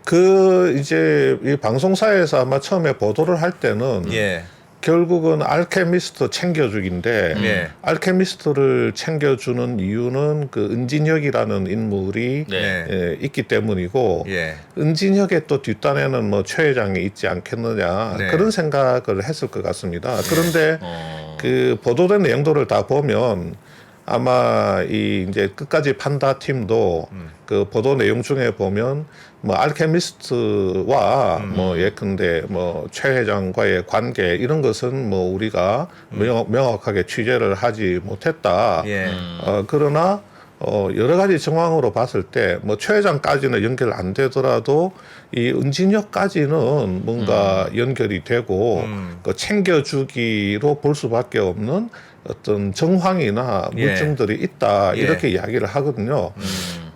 S3: 이제 이 방송사에서 아마 처음에 보도를 할 때는
S1: 예.
S3: 결국은 알케미스트 챙겨주기인데
S1: 예.
S3: 알케미스트를 챙겨주는 이유는 그 은진혁이라는 인물이
S2: 네.
S3: 예, 있기 때문이고
S1: 예.
S3: 은진혁의 또 뒷단에는 뭐 최 회장이 있지 않겠느냐
S1: 네.
S3: 그런 생각을 했을 것 같습니다. 그런데 그 보도된 내용들을 다 보면 아마 이제 끝까지 판다 팀도 그 보도 내용 중에 보면 뭐 알케미스트와 뭐 예컨대 뭐 최 회장과의 관계 이런 것은 뭐 우리가 명확하게 취재를 하지 못했다.
S1: 예.
S3: 그러나 여러 가지 정황으로 봤을 때 뭐 최 회장까지는 연결 안 되더라도 이 은진혁까지는 뭔가 연결이 되고 그 챙겨주기로 볼 수밖에 없는 어떤 정황이나
S1: 예.
S3: 물증들이 있다
S1: 예.
S3: 이렇게 이야기를 하거든요.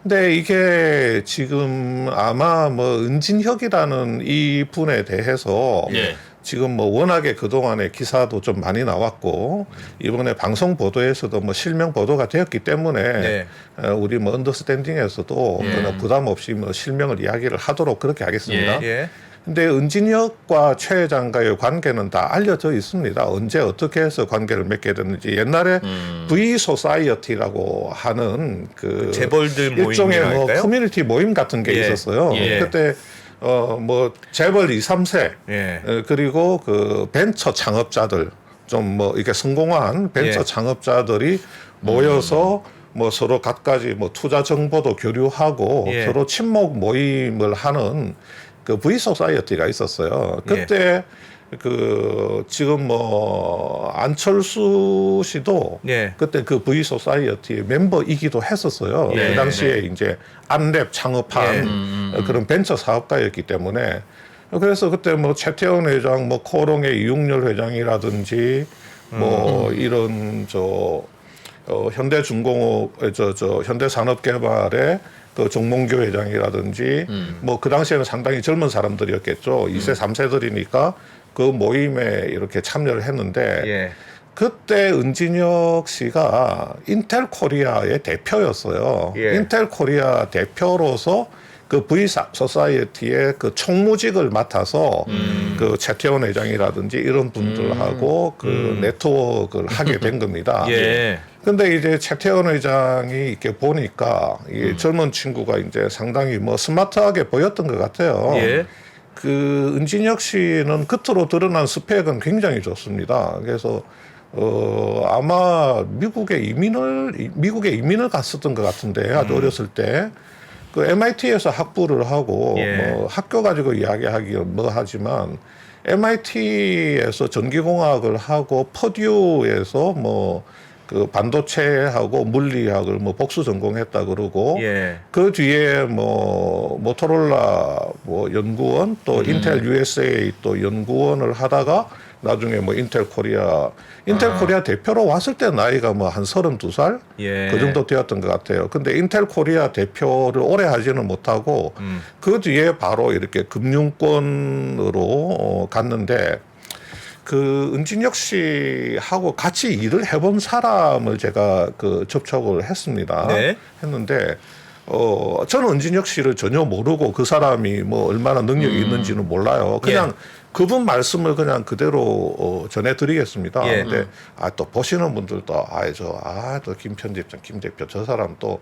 S3: 근데 이게 지금 아마 뭐 은진혁이라는 이 분에 대해서
S2: 예.
S3: 지금 뭐 워낙에 그동안에 기사도 좀 많이 나왔고 이번에 방송 보도에서도 뭐 실명 보도가 되었기 때문에
S1: 네.
S3: 우리 뭐 언더스탠딩에서도 그냥 부담 없이 뭐 실명을 이야기를 하도록 그렇게 하겠습니다.
S1: 예.
S3: 근데 은진혁과 최 회장과의 관계는 다 알려져 있습니다. 언제 어떻게 해서 관계를 맺게 됐는지. 옛날에 V 소사이어티라고 하는 그
S1: 재벌들
S3: 일종의 뭐
S1: 모임이랄까요?
S3: 커뮤니티 모임 같은 게
S1: 예.
S3: 있었어요.
S2: 예.
S3: 그때 뭐 재벌 2, 3세
S1: 예.
S3: 그리고 그 벤처 창업자들 좀 뭐 이렇게 성공한 벤처
S1: 예.
S3: 창업자들이 모여서 뭐 서로 갖가지 뭐 투자 정보도 교류하고
S1: 예.
S3: 서로 친목 모임을 하는 그 V 소사이어티가 있었어요. 그때 그 지금 뭐 안철수 씨도
S1: 예.
S3: 그때 그 V 소사이어티 멤버이기도 했었어요.
S1: 예.
S3: 그 당시에 이제 안랩 창업한 그런 벤처 사업가였기 때문에 그래서 그때 뭐 최태원 회장, 뭐 코롱의 이용렬 회장이라든지 뭐 이런 현대중공업 현대산업개발의 그 정몽규 회장이라든지 뭐 그 당시에는 상당히 젊은 사람들이었겠죠. 2세, 3세들이니까 그 모임에 이렇게 참여를 했는데
S1: 예.
S3: 그때 은진혁 씨가 인텔 코리아의 대표였어요.
S1: 예.
S3: 인텔 코리아 대표로서 그 V 소사이어티의 그 총무직을 맡아서 그 최태원 회장이라든지 이런 분들하고 그 네트워크를 하게 된 겁니다.
S1: 예.
S3: 근데 이제 최태원 회장이 이렇게 보니까 이 젊은 친구가 이제 상당히 뭐 스마트하게 보였던 것 같아요.
S1: 예.
S3: 그 은진혁 씨는 겉으로 드러난 스펙은 굉장히 좋습니다. 그래서 아마 미국에 이민을 갔었던 것 같은데 아주 어렸을 때 그 MIT에서 학부를 하고
S1: 예.
S3: 뭐 학교 가지고 이야기하기 뭐 하지만 MIT에서 전기공학을 하고 퍼듀에서 뭐 그 반도체하고 물리학을 뭐 복수 전공했다 그러고
S1: 예.
S3: 그 뒤에 뭐 모토로라 뭐 연구원 또 인텔 USA 또 연구원을 하다가 나중에 뭐 인텔 코리아 대표로 왔을 때 나이가 뭐 한 32살
S1: 예.
S3: 그 정도 되었던 것 같아요. 근데 인텔 코리아 대표를 오래 하지는 못하고 그 뒤에 바로 이렇게 금융권으로 갔는데 그 은진혁 씨하고 같이 일을 해본 사람을 제가 그 접촉을 했습니다.
S1: 네.
S3: 했는데 저는 은진혁 씨를 전혀 모르고 그 사람이 뭐 얼마나 능력이 있는지는 몰라요. 그냥 그분 말씀을 그냥 그대로 전해드리겠습니다.
S1: 예.
S3: 근데 또 보시는 분들도 또 김 편집장, 김 대표 저 사람 또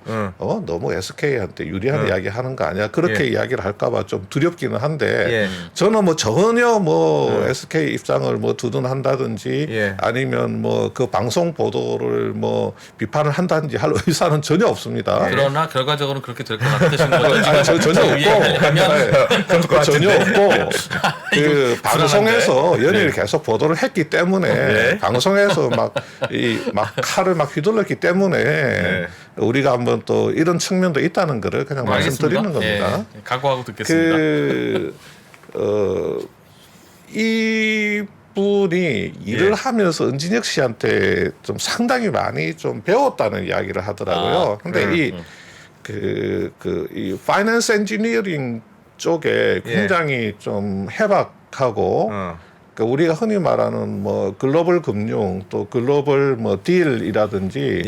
S3: 너무 SK한테 유리한 이야기 하는 거 아니야? 그렇게
S1: 예.
S3: 이야기를 할까봐 좀 두렵기는 한데
S1: 예.
S3: 저는 뭐 전혀 뭐 SK 입장을 뭐 두둔한다든지
S1: 예.
S3: 아니면 뭐 그 방송 보도를 뭐 비판을 한다든지 할 의사는 전혀 없습니다.
S2: 그러나 결과적으로는 그렇게 될 것 같으신 거죠. 지금
S3: 전혀 없고 전혀 없고 그 방송에서 연일 계속 보도를 했기 때문에 방송에서 막 칼을 막 휘둘렀기 때문에 우리가 한번 또 이런 측면도 있다는 거를 그냥 말씀드리는 겁니다.
S2: 예, 각오하고 듣겠습니다.
S3: 이분이 일을 하면서 은진혁 씨한테 좀 상당히 많이 좀 배웠다는 이야기를 하더라고요. 근데 이 파이낸스 엔지니어링 쪽에 굉장히 좀 해박하고 그러니까 우리가 흔히 말하는 뭐 글로벌 금융 또 글로벌 뭐 딜이라든지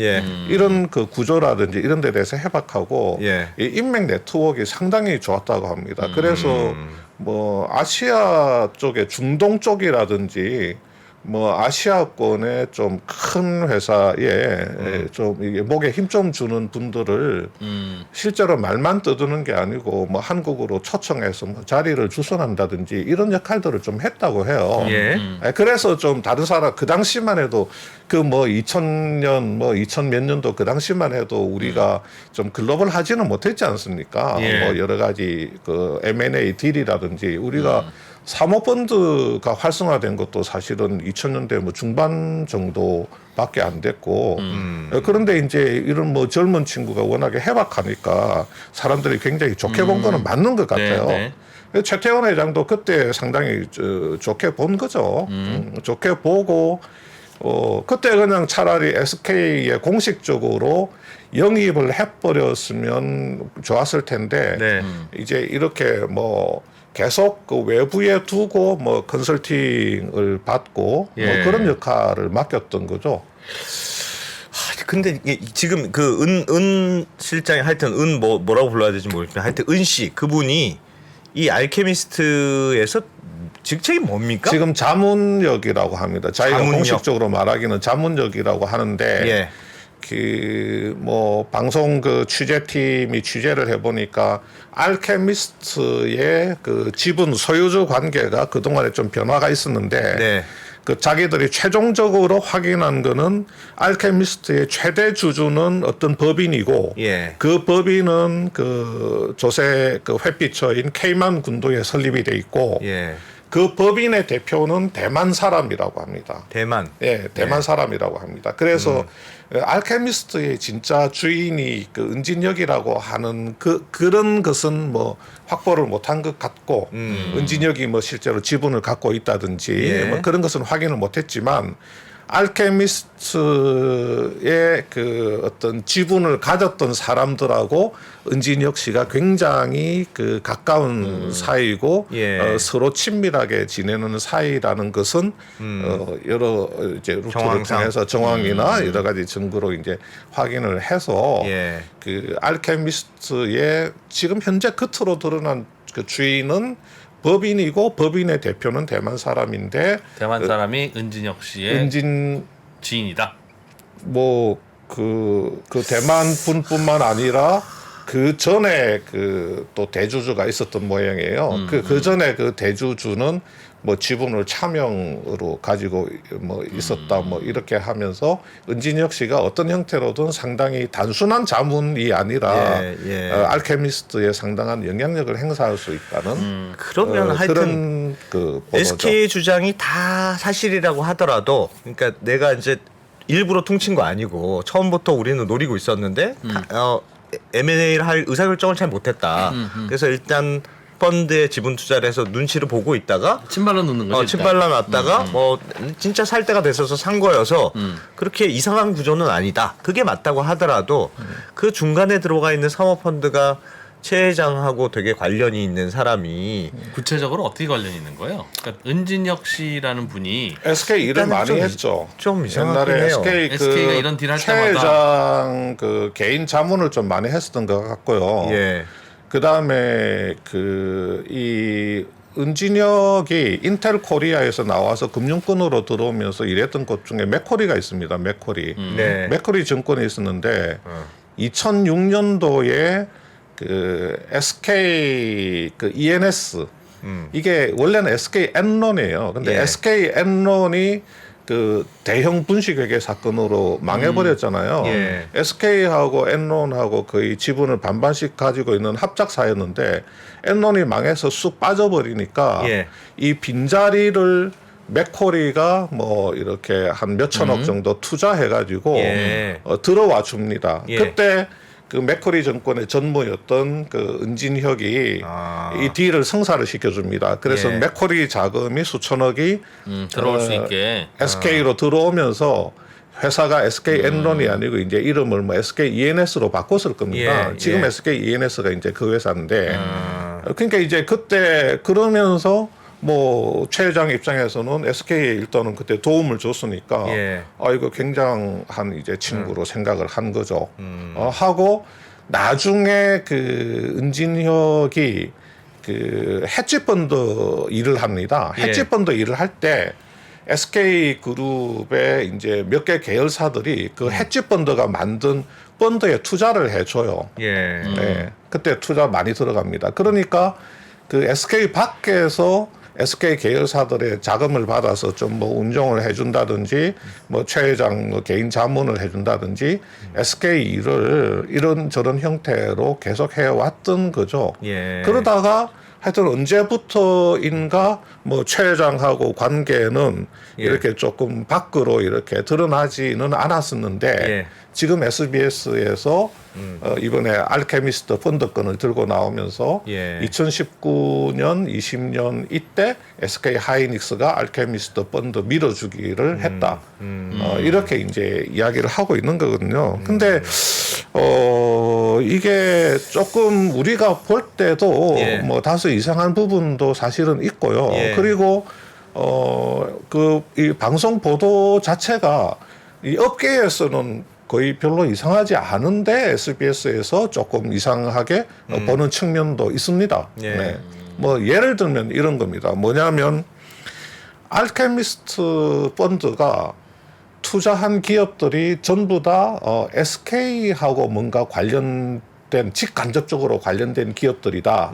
S3: 이런 그 구조라든지 이런 데 대해서 해박하고 이 인맥 네트워크가 상당히 좋았다고 합니다. 그래서 뭐 아시아 쪽에 중동 쪽이라든지 뭐 아시아권의 좀 큰 회사에 좀 이게 목에 힘 좀 주는 분들을 실제로 말만 떠드는 게 아니고 뭐 한국으로 초청해서 뭐 자리를 주선한다든지 이런 역할들을 좀 했다고 해요. 그래서 좀 다른 사람 그 당시만 해도 그 뭐 2000년 뭐 2000 몇 년도 그 당시만 해도 우리가 좀 글로벌 하지는 못했지 않습니까? 뭐 여러 가지 그 M&A 딜이라든지 우리가 사모펀드가 활성화된 것도 사실은 2000년대 뭐 중반 정도밖에 안 됐고 그런데 이제 이런 뭐 젊은 친구가 워낙에 해박하니까 사람들이 굉장히 좋게 본 거는 맞는 것 같아요. 최태원 회장도 그때 상당히 좋게 본 거죠. 좋게 보고 그때 그냥 차라리 SK에 공식적으로 영입을 해버렸으면 좋았을 텐데 이제 이렇게 뭐 계속 그 외부에 두고 뭐 컨설팅을 받고 뭐 그런 역할을 맡겼던 거죠.
S1: 근데 이게 지금 그 은 실장이 하여튼 뭐라고 불러야 될지 모르겠지만 하여튼 은 씨 그분이 이 알케미스트에서 직책이 뭡니까?
S3: 지금 자문역이라고 합니다. 자기가
S1: 자문역.
S3: 공식적으로 말하기는 자문역이라고 하는데 그 뭐 방송 그 취재팀이 취재를 해보니까 알케미스트의 그 지분 소유주 관계가 그 동안에 좀 변화가 있었는데 그 자기들이 최종적으로 확인한 거는 알케미스트의 최대 주주는 어떤 법인이고 그 법인은 그 조세 그 회피처인 케이만 군도에 설립이 돼 있고 그 법인의 대표는 대만 사람이라고 합니다.
S1: 대만.
S3: 대만 사람이라고 합니다. 그래서 알케미스트의 진짜 주인이 그 은진혁이라고 하는 그런 것은 뭐 확보를 못한 것 같고 은진혁이 뭐 실제로 지분을 갖고 있다든지 뭐 그런 것은 확인을 못했지만 알케미스트의 그 어떤 지분을 가졌던 사람들하고 은진혁 씨가 굉장히 그 가까운 사이고 서로 친밀하게 지내는 사이라는 것은 여러 이제 루트를 통해서 정황이나 여러 가지 증거로 이제 확인을 해서 그 알케미스트의 지금 현재 겉으로 드러난 그 주인은 법인이고 법인의 대표는 대만 사람인데
S2: 대만 사람이 은진혁 씨의 지인이다.
S3: 뭐 그 대만 분뿐만 아니라 그 전에 그 또 대주주가 있었던 모양이에요. 그 전에 그 대주주는 뭐 지분을 차명으로 가지고 뭐 있었다 뭐 이렇게 하면서 은진혁 씨가 어떤 형태로든 상당히 단순한 자문이 아니라 알케미스트에 상당한 영향력을 행사할 수 있다는
S1: 그러면 하여튼
S3: 그런 그 보도죠.
S1: SK 주장이 다 사실이라고 하더라도 그러니까 내가 이제 일부러 퉁친 거 아니고 처음부터 우리는 노리고 있었는데 M&A를 할 의사결정을 잘 못했다. 그래서 일단 펀드에 지분 투자를 해서 눈치를 보고 있다가
S2: 침발라 놓는 거지.
S1: 침발라 놨다가 뭐 진짜 살 때가 됐어서 산 거여서 그렇게 이상한 구조는 아니다. 그게 맞다고 하더라도 그 중간에 들어가 있는 사모펀드가 최 회장하고 되게 관련이 있는 사람이
S2: 구체적으로 어떻게 관련이 있는 거예요? 그러니까 은진혁 씨라는 분이
S3: SK 일을 많이
S1: 좀
S3: 했죠.
S1: 좀 이상하긴
S3: 옛날에
S1: 해요.
S2: SK가 이런 딜 할
S3: 최
S2: 때마다
S3: 회장 그 개인 자문을 좀 많이 했었던 것 같고요. 그 다음에 이 은진혁이 인텔 코리아에서 나와서 금융권으로 들어오면서 일했던 곳 중에 맥쿼리가 있습니다. 맥쿼리. 맥쿼리 증권에 있었는데 2006년도에 그 SK 그 ENS 이게 원래는 SK 엔론이에요. 근데 SK 엔론이 그 대형 분식회계 사건으로 망해버렸잖아요. SK하고 엔론하고 거의 지분을 반반씩 가지고 있는 합작사였는데 엔론이 망해서 쑥 빠져버리니까 이 빈자리를 맥쿼리가 뭐 이렇게 한 몇천억 정도 투자해가지고
S1: 예.
S3: 들어와 줍니다.
S1: 예.
S3: 그때 그 맥쿼리 정권의 전무였던 그 은진혁이 이 딜을 성사를 시켜줍니다. 그래서
S1: 예.
S3: 맥쿼리 자금이 수천억이
S2: 들어올 수 있게.
S3: SK로 들어오면서 회사가 SK 엔론이 아니고 이제 이름을 뭐 SK ENS로 바꿨을 겁니다.
S1: 예,
S3: 지금
S1: 예.
S3: SK ENS가 이제 그 회사인데, 그러니까 이제 그때 그러면서 뭐 최 회장 입장에서는 SK에 일단은 그때 도움을 줬으니까
S1: 예.
S3: 이거 굉장한 이제 친구로 생각을 한 거죠. 하고 나중에 그 은진혁이 그 헤지펀드 일을 합니다.
S1: 예.
S3: 헤지펀드 일을 할 때 SK 그룹의 이제 몇 개 계열사들이 그 헤지펀드가 만든 펀드에 투자를 해줘요.
S1: 예.
S3: 네, 그때 투자 많이 들어갑니다. 그러니까 그 SK 밖에서 SK 계열사들의 자금을 받아서 좀 뭐 운종을 해준다든지 뭐 최 회장 뭐 개인 자문을 해준다든지 SK 일을 이런저런 형태로 계속 해왔던 거죠.
S1: 예.
S3: 그러다가 하여튼 언제부터인가 뭐 최 회장하고 관계는
S1: 예.
S3: 이렇게 조금 밖으로 이렇게 드러나지는 않았었는데
S1: 예.
S3: 지금 SBS에서 이번에 알케미스트 펀드건을 들고 나오면서
S1: 예.
S3: 2019년, 20년 이때 SK 하이닉스가 알케미스트 펀드 밀어주기를 했다. 이렇게 이제 이야기를 하고 있는 거거든요. 근데 이게 조금 우리가 볼 때도
S1: 예.
S3: 뭐 다소 이상한 부분도 사실은 있고요.
S1: 예.
S3: 그리고 이 방송 보도 자체가 이 업계에서는 거의 별로 이상하지 않은데 SBS에서 조금 이상하게 보는 측면도 있습니다.
S1: 예.
S3: 네. 뭐 예를 들면 이런 겁니다. 뭐냐면 알케미스트 펀드가 투자한 기업들이 전부 다 SK하고 뭔가 관련된 직간접적으로 관련된 기업들이다.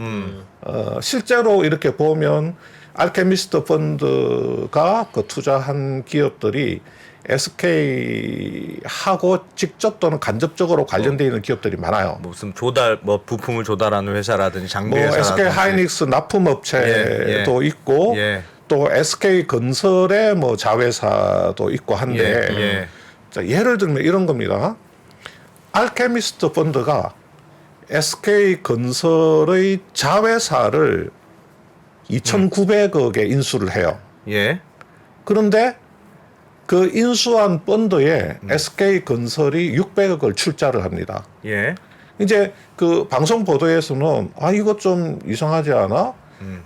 S3: 실제로 이렇게 보면 알케미스트 펀드가 그 투자한 기업들이 SK하고 직접 또는 간접적으로 관련되어 있는 기업들이 많아요.
S1: 무슨 조달 뭐 부품을 조달하는 회사라든지 장비
S3: 뭐
S1: 회사라든지
S3: SK 하이닉스 납품업체도
S1: 예, 예.
S3: 있고
S1: 예.
S3: 또 SK 건설의 뭐 자회사도 있고 한데
S1: 예, 예.
S3: 자, 예를 들면 이런 겁니다. 알케미스트 펀드가 SK 건설의 자회사를 2,900억에 인수를 해요.
S1: 예.
S3: 그런데 그 인수한 펀드에 SK 건설이 600억을 출자를 합니다.
S1: 예.
S3: 이제 그 방송 보도에서는 이거 좀 이상하지 않아?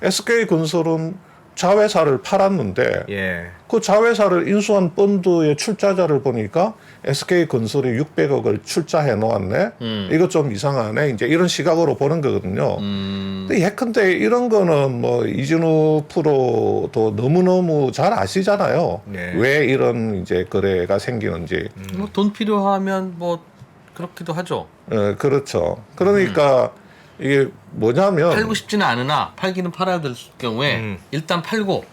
S3: SK 건설은 자회사를 팔았는데
S1: 예.
S3: 그 자회사를 인수한 펀드의 출자자를 보니까 SK 건설이 600억을 출자해 놓았네. 이거 좀 이상하네. 이제 이런 시각으로 보는 거거든요. 근데 예컨대 이런 거는 뭐 이진우 프로도 너무너무 잘 아시잖아요.
S1: 네.
S3: 왜 이런 이제 거래가 생기는지.
S2: 뭐 돈 필요하면 뭐 그렇기도 하죠.
S3: 그렇죠. 그러니까 이게 뭐냐면
S2: 팔고 싶지는 않으나 팔기는 팔아야 될 경우에 일단 팔고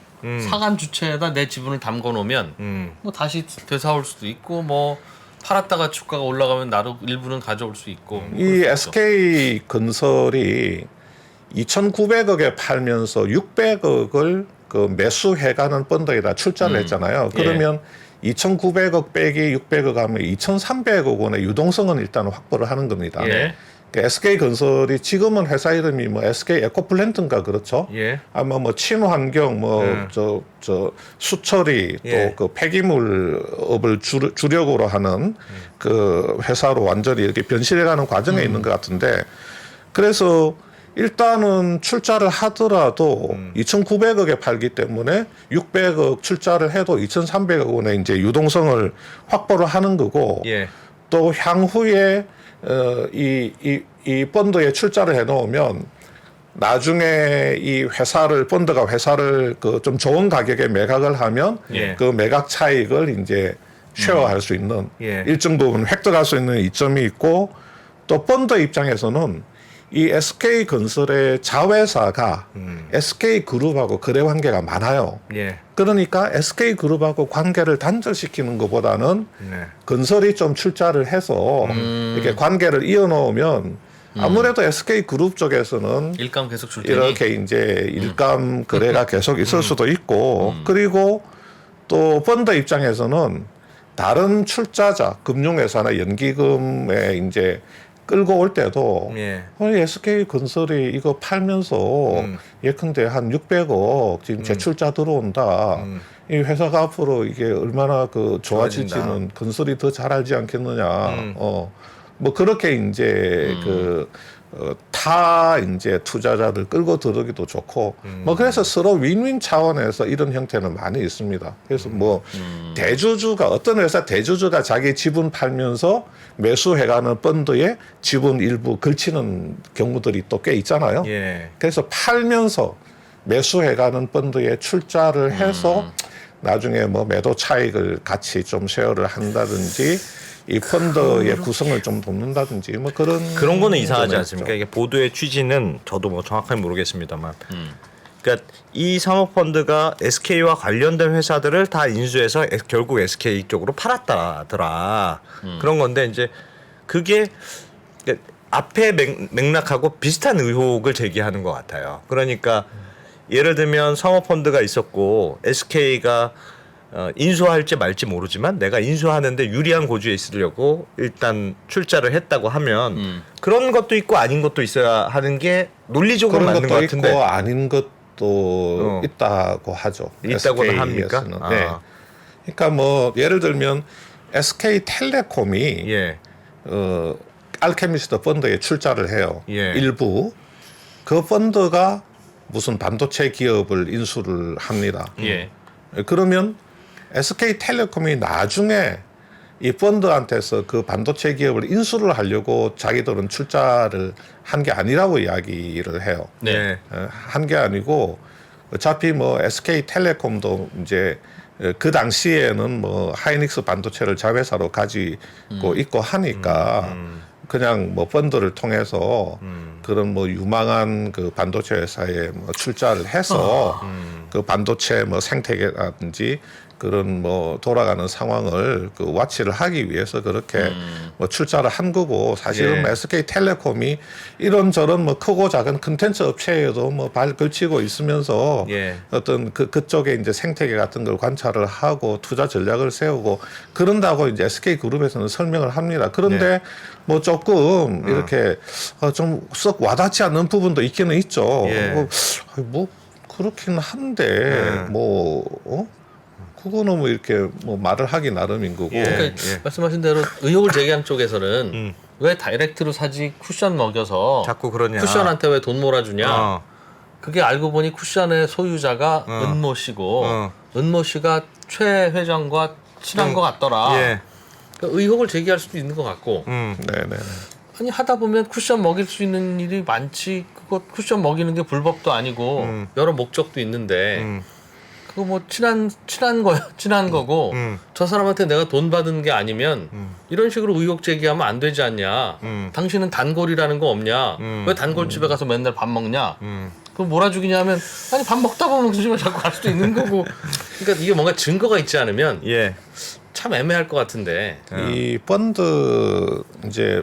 S2: 사간 주체에다 내 지분을 담궈 놓으면 뭐 다시 되사올 수도 있고 뭐 팔았다가 주가가 올라가면 나도 일부는 가져올 수 있고
S3: 이 SK 건설이 2,900억에 팔면서 600억을 그 매수해가는 펀드에다 출자를 했잖아요. 그러면 2,900억 빼기 600억 하면 2,300억 원의 유동성은 일단 확보를 하는 겁니다.
S1: 예.
S3: 그 SK 건설이 지금은 회사 이름이 뭐 SK 에코플랜트인가 그렇죠?
S1: 예.
S3: 아마 뭐 친환경 뭐 저 수처리
S1: 예.
S3: 또 그 폐기물업을 주력으로 하는 그 회사로 완전히 이렇게 변실해가는 과정에 있는 것 같은데 그래서 일단은 출자를 하더라도 2,900억에 팔기 때문에 600억 출자를 해도 2,300억 원의 이제 유동성을 확보를 하는 거고
S1: 예.
S3: 또 향후에 이 펀드에 출자를 해놓으면 나중에 이 펀드가 회사를 그 좀 좋은 가격에 매각을 하면
S1: 예.
S3: 그 매각 차익을 이제 쉐어할 수 있는
S1: 예.
S3: 일정 부분 획득할 수 있는 이점이 있고 또 펀드 입장에서는 이 SK 건설의 자회사가 SK 그룹하고 거래 관계가 많아요.
S1: 예.
S3: 그러니까 SK 그룹하고 관계를 단절시키는 것보다는
S1: 네.
S3: 건설이 좀 출자를 해서 이렇게 관계를 이어놓으면 아무래도 SK 그룹 쪽에서는
S2: 일감 계속 줄 테니.
S3: 이렇게 이제 일감 거래가 계속 있을 수도 있고 그리고 또 펀드 입장에서는 다른 출자자 금융회사나 연기금에 이제 끌고 올 때도
S1: 예.
S3: SK건설이 이거 팔면서 예컨대 한 600억 지금 재출자 들어온다. 이 회사가 앞으로 이게 얼마나 그 좋아질지는
S1: 좋아진다.
S3: 건설이 더 잘 알지 않겠느냐. 뭐 그렇게 이제 타 이제 투자자들 끌고 들어오기도 좋고 뭐 그래서 서로 윈윈 차원에서 이런 형태는 많이 있습니다. 그래서 뭐 대주주가 어떤 회사 대주주가 자기 지분 팔면서 매수해가는 펀드에 지분 일부 걸치는 경우들이 또 꽤 있잖아요.
S1: 예.
S3: 그래서 팔면서 매수해가는 펀드에 출자를 해서 나중에 뭐 매도 차익을 같이 좀 쉐어를 한다든지 이 펀드의 구성을 좀 돕는다든지 뭐 그런
S1: 거는 이상하지
S3: 점이
S1: 않습니까?
S3: 있죠.
S1: 이게 보도의 취지는 저도 뭐 정확하게 모르겠습니다만, 그러니까 이 사모펀드가 SK와 관련된 회사들을 다 인수해서 결국 SK 쪽으로 팔았다더라. 그런 건데 이제 그게 그러니까 앞에 맥락하고 비슷한 의혹을 제기하는 것 같아요. 그러니까 예를 들면 사모펀드가 있었고 SK가 인수할지 말지 모르지만 내가 인수하는데 유리한 고지에 있으려고 일단 출자를 했다고 하면 그런 것도 있고 아닌 것도 있어야 하는 게 논리적으로
S3: 그런
S1: 맞는 것
S3: 것도
S1: 같은데
S3: 있고 아닌 것도 있다고 하죠.
S1: 있다고는 합니까?
S3: SK에서는. 네. 그러니까 뭐 예를 들면 SK텔레콤이
S1: 예.
S3: 알케미스트 펀드에 출자를 해요.
S1: 예.
S3: 일부 그 펀드가 무슨 반도체 기업을 인수를 합니다.
S2: 예.
S3: 그러면 SK텔레콤이 나중에 이 펀드한테서 그 반도체 기업을 인수를 하려고 자기들은 출자를 한 게 아니라고 이야기를 해요.
S2: 네.
S3: 한 게 아니고 어차피 뭐 SK텔레콤도 이제 그 당시에는 뭐 하이닉스 반도체를 자회사로 가지고 있고 하니까 그냥 뭐 펀드를 통해서 그런 뭐 유망한 그 반도체 회사에 뭐 출자를 해서 그 반도체 뭐 생태계라든지 그런 뭐 돌아가는 상황을 그 와치를 하기 위해서 그렇게 뭐 출자를 한 거고 사실은
S1: 예.
S3: SK텔레콤이 이런저런 뭐 크고 작은 컨텐츠 업체에도 뭐 발 걸치고 있으면서
S1: 예.
S3: 어떤 그쪽에 이제 생태계 같은 걸 관찰을 하고 투자 전략을 세우고 그런다고 이제 SK그룹에서는 설명을 합니다. 그런데 뭐 조금 이렇게 좀 썩 와닿지 않는 부분도 있기는 있죠.
S1: 예.
S3: 뭐 그렇긴 한데 뭐 그거는 뭐 이렇게 뭐 말을 하기 나름인 거고.
S1: 예.
S2: 그러니까 말씀하신 대로 의혹을 제기한 쪽에서는 왜 다이렉트로 사지 쿠션 먹여서
S1: 자꾸 그러냐.
S2: 쿠션한테 왜 돈 몰아주냐.
S1: 어.
S2: 그게 알고 보니 쿠션의 소유자가 은모 씨고 은모 씨가 최 회장과 친한 것 같더라.
S1: 예.
S2: 그러니까 의혹을 제기할 수도 있는 것 같고
S3: 네네.
S2: 아니 하다 보면 쿠션 먹일 수 있는 일이 많지. 그거 쿠션 먹이는 게 불법도 아니고 여러 목적도 있는데 그거 뭐 친한 거고 저 사람한테 내가 돈 받은 게 아니면 이런 식으로 의혹 제기하면 안 되지 않냐. 당신은 단골이라는 거 없냐. 왜 단골집에 가서 맨날 밥 먹냐. 그럼 몰아주기냐 하면 아니 밥 먹다 보면 그러지만 자꾸 갈 수도 있는 거고. 그러니까 이게 뭔가 증거가 있지 않으면
S1: 예.
S2: 참 애매할 것 같은데.
S3: 이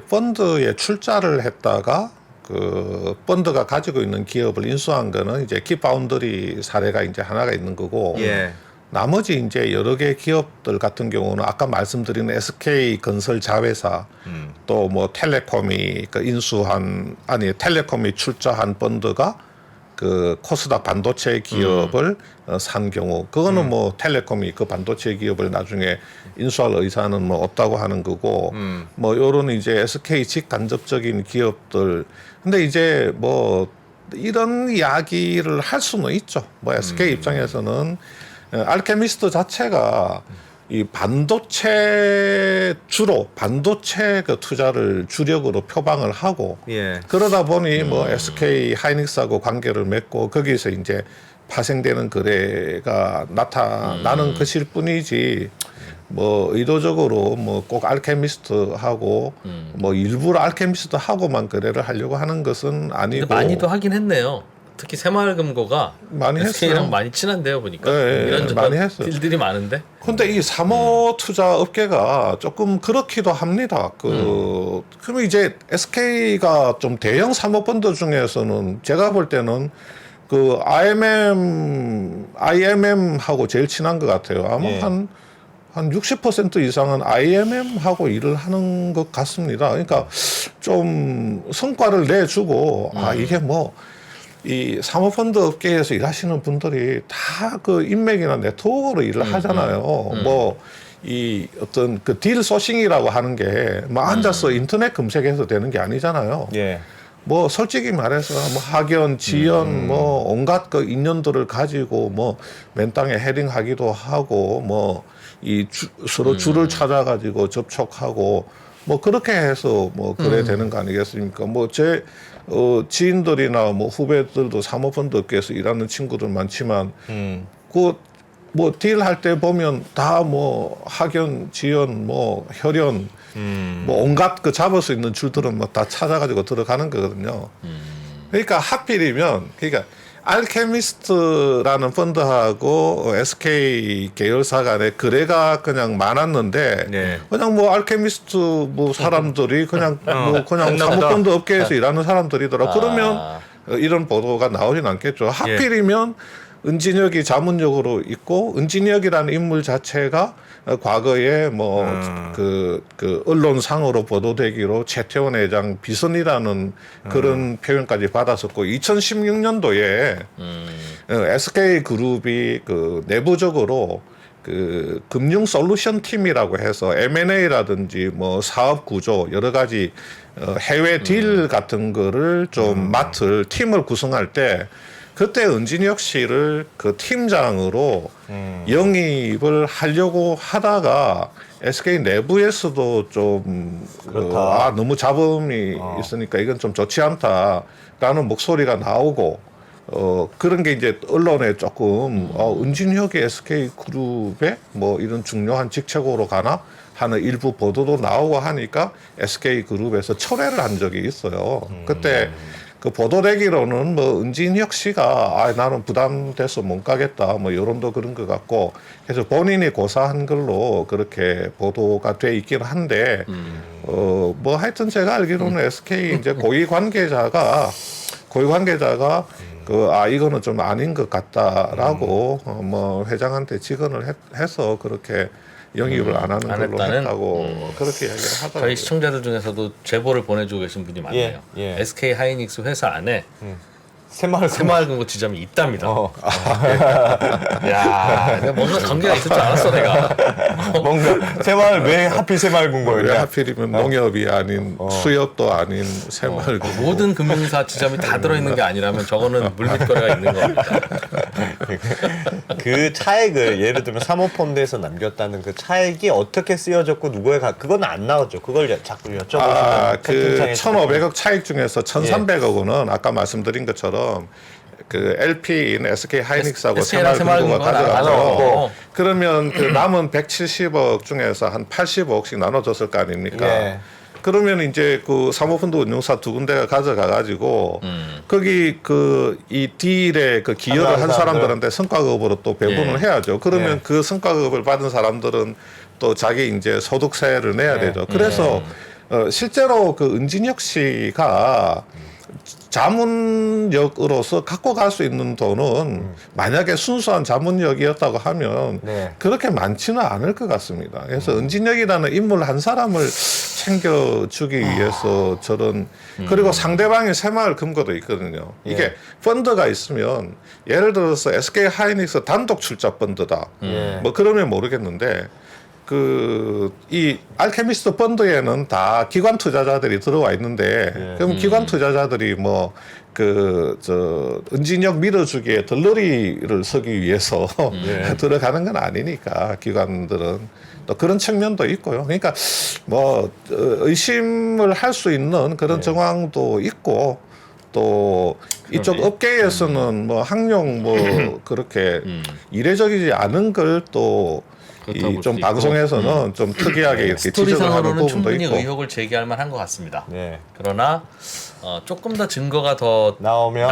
S3: 펀드에 출자를 했다가 그 펀드가 가지고 있는 기업을 인수한 거는 이제 키파운드리 사례가 이제 하나가 있는 거고
S1: 예.
S3: 나머지 이제 여러 개 기업들 같은 경우는 아까 말씀드린 SK 건설 자회사 또 뭐 텔레콤이 텔레콤이 출자한 펀드가 그 코스닥 반도체 기업을 산 경우 그거는 뭐 텔레콤이 그 반도체 기업을 나중에 인수할 의사는 뭐 없다고 하는 거고 뭐 요런 이제 SK 직간접적인 기업들 근데 이제 뭐 이런 이야기를 할 수는 있죠. 뭐 SK 입장에서는 알케미스트 자체가 이 반도체 그 투자를 주력으로 표방을 하고
S1: 예.
S3: 그러다 보니 뭐 SK 하이닉스하고 관계를 맺고 거기서 이제 파생되는 거래가 나타나는 것일 뿐이지 뭐 의도적으로 뭐 꼭 알케미스트하고 뭐 일부러 알케미스트하고만 거래를 하려고 하는 것은 아니고
S2: 근데 많이도 하긴 했네요. 특히 새마을금고가
S3: 많이
S2: SK랑
S3: 했어요.
S2: 많이 친한데요 보니까
S3: 예,
S2: 이런
S3: 많이 했어요.
S2: 딜들이 많은데.
S3: 근데 이 사모 투자 업계가 조금 그렇기도 합니다. 그러면 이제 SK가 좀 대형 사모펀드 중에서는 제가 볼 때는 그 IMM하고 제일 친한 것 같아요. 아마
S1: 예.
S3: 한 60% 이상은 IMM하고 일을 하는 것 같습니다. 그러니까 좀 성과를 내주고 이게 뭐 이 사모펀드 업계에서 일하시는 분들이 다 그 인맥이나 네트워크로 일을 하잖아요. 뭐 이 어떤 그 딜 소싱이라고 하는 게 뭐 앉아서 인터넷 검색해서 되는 게 아니잖아요.
S1: 예.
S3: 뭐 솔직히 말해서 뭐 학연, 지연, 뭐 온갖 그 인연들을 가지고 뭐 맨 땅에 헤딩하기도 하고 뭐 이 서로 줄을 찾아가지고 접촉하고 뭐 그렇게 해서 뭐 그래 되는 거 아니겠습니까? 뭐 제 지인들이나 뭐 후배들도 사모펀드 업계에서 일하는 친구들 많지만 그 뭐 딜 할 때 보면 다 뭐 학연, 지연, 뭐 혈연 뭐 온갖 그 잡을 수 있는 줄들은 뭐 다 찾아가지고 들어가는 거거든요. 그러니까 하필이면 그러니까 알케미스트라는 펀드하고 SK 계열사 간에 거래가 그냥 많았는데
S1: 네.
S3: 그냥 뭐 알케미스트 뭐 사람들이 그냥 뭐 그냥
S1: 했나 보다.
S3: 사모펀드 업계에서 일하는 사람들이더라. 그러면
S2: 아.
S3: 이런 보도가 나오진 않겠죠. 하필이면 은진혁이 자문역으로 있고 은진혁이라는 인물 자체가 과거에 뭐 그 언론상으로 보도되기로 최태원 회장 비선이라는 그런 표현까지 받았었고 2016년도에 SK 그룹이 그 내부적으로 그 금융 솔루션 팀이라고 해서 M&A라든지 뭐 사업 구조 여러 가지 해외 딜 같은 거를 좀 맡을 팀을 구성할 때 그때 은진혁 씨를 그 팀장으로 영입을 하려고 하다가 SK 내부에서도 좀 너무 잡음이 있으니까 이건 좀 좋지 않다라는 목소리가 나오고 그런 게 이제 언론에 조금 은진혁이 SK 그룹에 뭐 이런 중요한 직책으로 가나 하는 일부 보도도 나오고 하니까 SK 그룹에서 철회를 한 적이 있어요. 그때 그 보도되기로는 뭐 은진혁 씨가 나는 부담돼서 못 가겠다 뭐 여론도 그런 것 같고 그래서 본인이 고사한 걸로 그렇게 보도가 돼 있긴 한데 뭐 하여튼 제가 알기로는 SK 이제 고위 관계자가 이거는 좀 아닌 것 같다라고 뭐 회장한테 직언을 해서 그렇게 영입을 안 하는
S2: 안
S3: 걸로
S2: 했다는?
S3: 했다고 그렇게 얘기를 하더라고요.
S2: 저희 시청자들 중에서도 제보를 보내주고 계신 분이 많네요.
S1: 예.
S2: SK 하이닉스 회사 안에
S1: 새마을금고
S2: 지점이 있답니다. 야, 내가 뭔가 관계가 있을 줄 알았어 내가.
S1: 뭔가 새마을 왜 하필
S3: 왜
S1: 새마을금고였냐?
S3: 하필이면 농협이 아닌 수협도 아닌 새마을금고
S2: 모든 금융사 지점이 다 들어있는 게 아니라면 저거는 물밑거래가 있는 겁니다.
S1: 그 차액을 예를 들면 사모펀드에서 남겼다는 그 차액이 어떻게 쓰여졌고 누구에 그건 안 나왔죠. 그걸 자꾸 여쭤보시면
S3: 그 1,500억 차익 중에서 1,300억 원은 아까 말씀드린 것처럼 그 LP인 SK 하이닉스하고
S2: SK랑
S3: 새마을금고가
S2: 새마을금고가
S3: 가져가고
S2: 나눠.
S3: 그러면 그 남은 170억 중에서 한 80억씩 나눠줬을 거 아닙니까?
S1: 예.
S3: 그러면 이제 그 사모펀드 운용사 두 군데가 가져가 가지고 거기 그 이 딜에 그 기여를 한
S1: 사람들.
S3: 사람들한테 성과급으로 또 배분을 해야죠. 그러면 그 성과급을 받은 사람들은 또 자기 이제 소득세를 내야 되죠. 그래서 실제로 그 은진혁 씨가 자문역으로서 갖고 갈 수 있는 돈은 만약에 순수한 자문역이었다고 하면 그렇게 많지는 않을 것 같습니다. 그래서 은진혁이라는 인물 한 사람을 챙겨주기 위해서 저런 그리고 상대방이 새마을금고도 있거든요. 이게 펀드가 있으면 예를 들어서 SK 하이닉스 단독 출자 펀드다. 뭐 그러면 모르겠는데 이 알케미스트 펀드에는 다 기관 투자자들이 들어와 있는데 그럼 기관 투자자들이 뭐 은진혁 밀어주기에 덜러리를 서기 위해서 들어가는 건 아니니까 기관들은 또 그런 측면도 있고요. 그러니까 뭐 의심을 할 수 있는 그런 정황도 있고 또 이쪽 업계에서는 뭐 항용 뭐 그렇게 이례적이지 않은 걸또
S2: 그렇다고 볼
S3: 좀
S2: 수도
S3: 방송에서는 좀 특이하게 이렇게 지적을 하는
S2: 스토리상으로는
S3: 부분도
S2: 충분히
S3: 있고.
S2: 의혹을 제기할 만한 것 같습니다.
S1: 네.
S2: 그러나 조금 더 증거가 더
S1: 나오면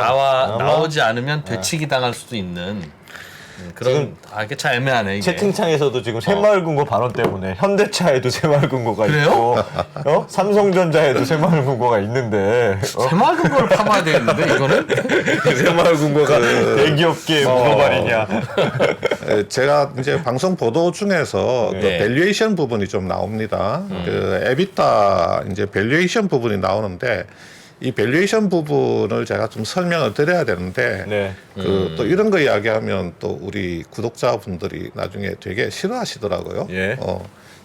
S2: 나오지 않으면 되치기 당할 수도 있는 그런 이게 참 애매하네 이게.
S1: 채팅창에서도 지금 새마을금고 발언 때문에 현대차에도 새마을금고가
S2: 그래요?
S1: 있고 삼성전자에도 새마을금고가 있는데
S2: 새마을금고를 파봐야 되겠는데 이거는?
S1: 새마을금고가 대기업계 물어발이냐.
S3: 제가 이제 방송 보도 중에서 그
S2: 네.
S3: 밸류에이션 부분이 좀 나옵니다. 그 에비타 이제 밸류에이션 부분이 나오는데 이 밸류에이션 부분을 제가 좀 설명을 드려야 되는데
S1: 네.
S3: 그 또 이런 거 이야기하면 또 우리 구독자분들이 나중에 되게 싫어하시더라고요.
S1: 예.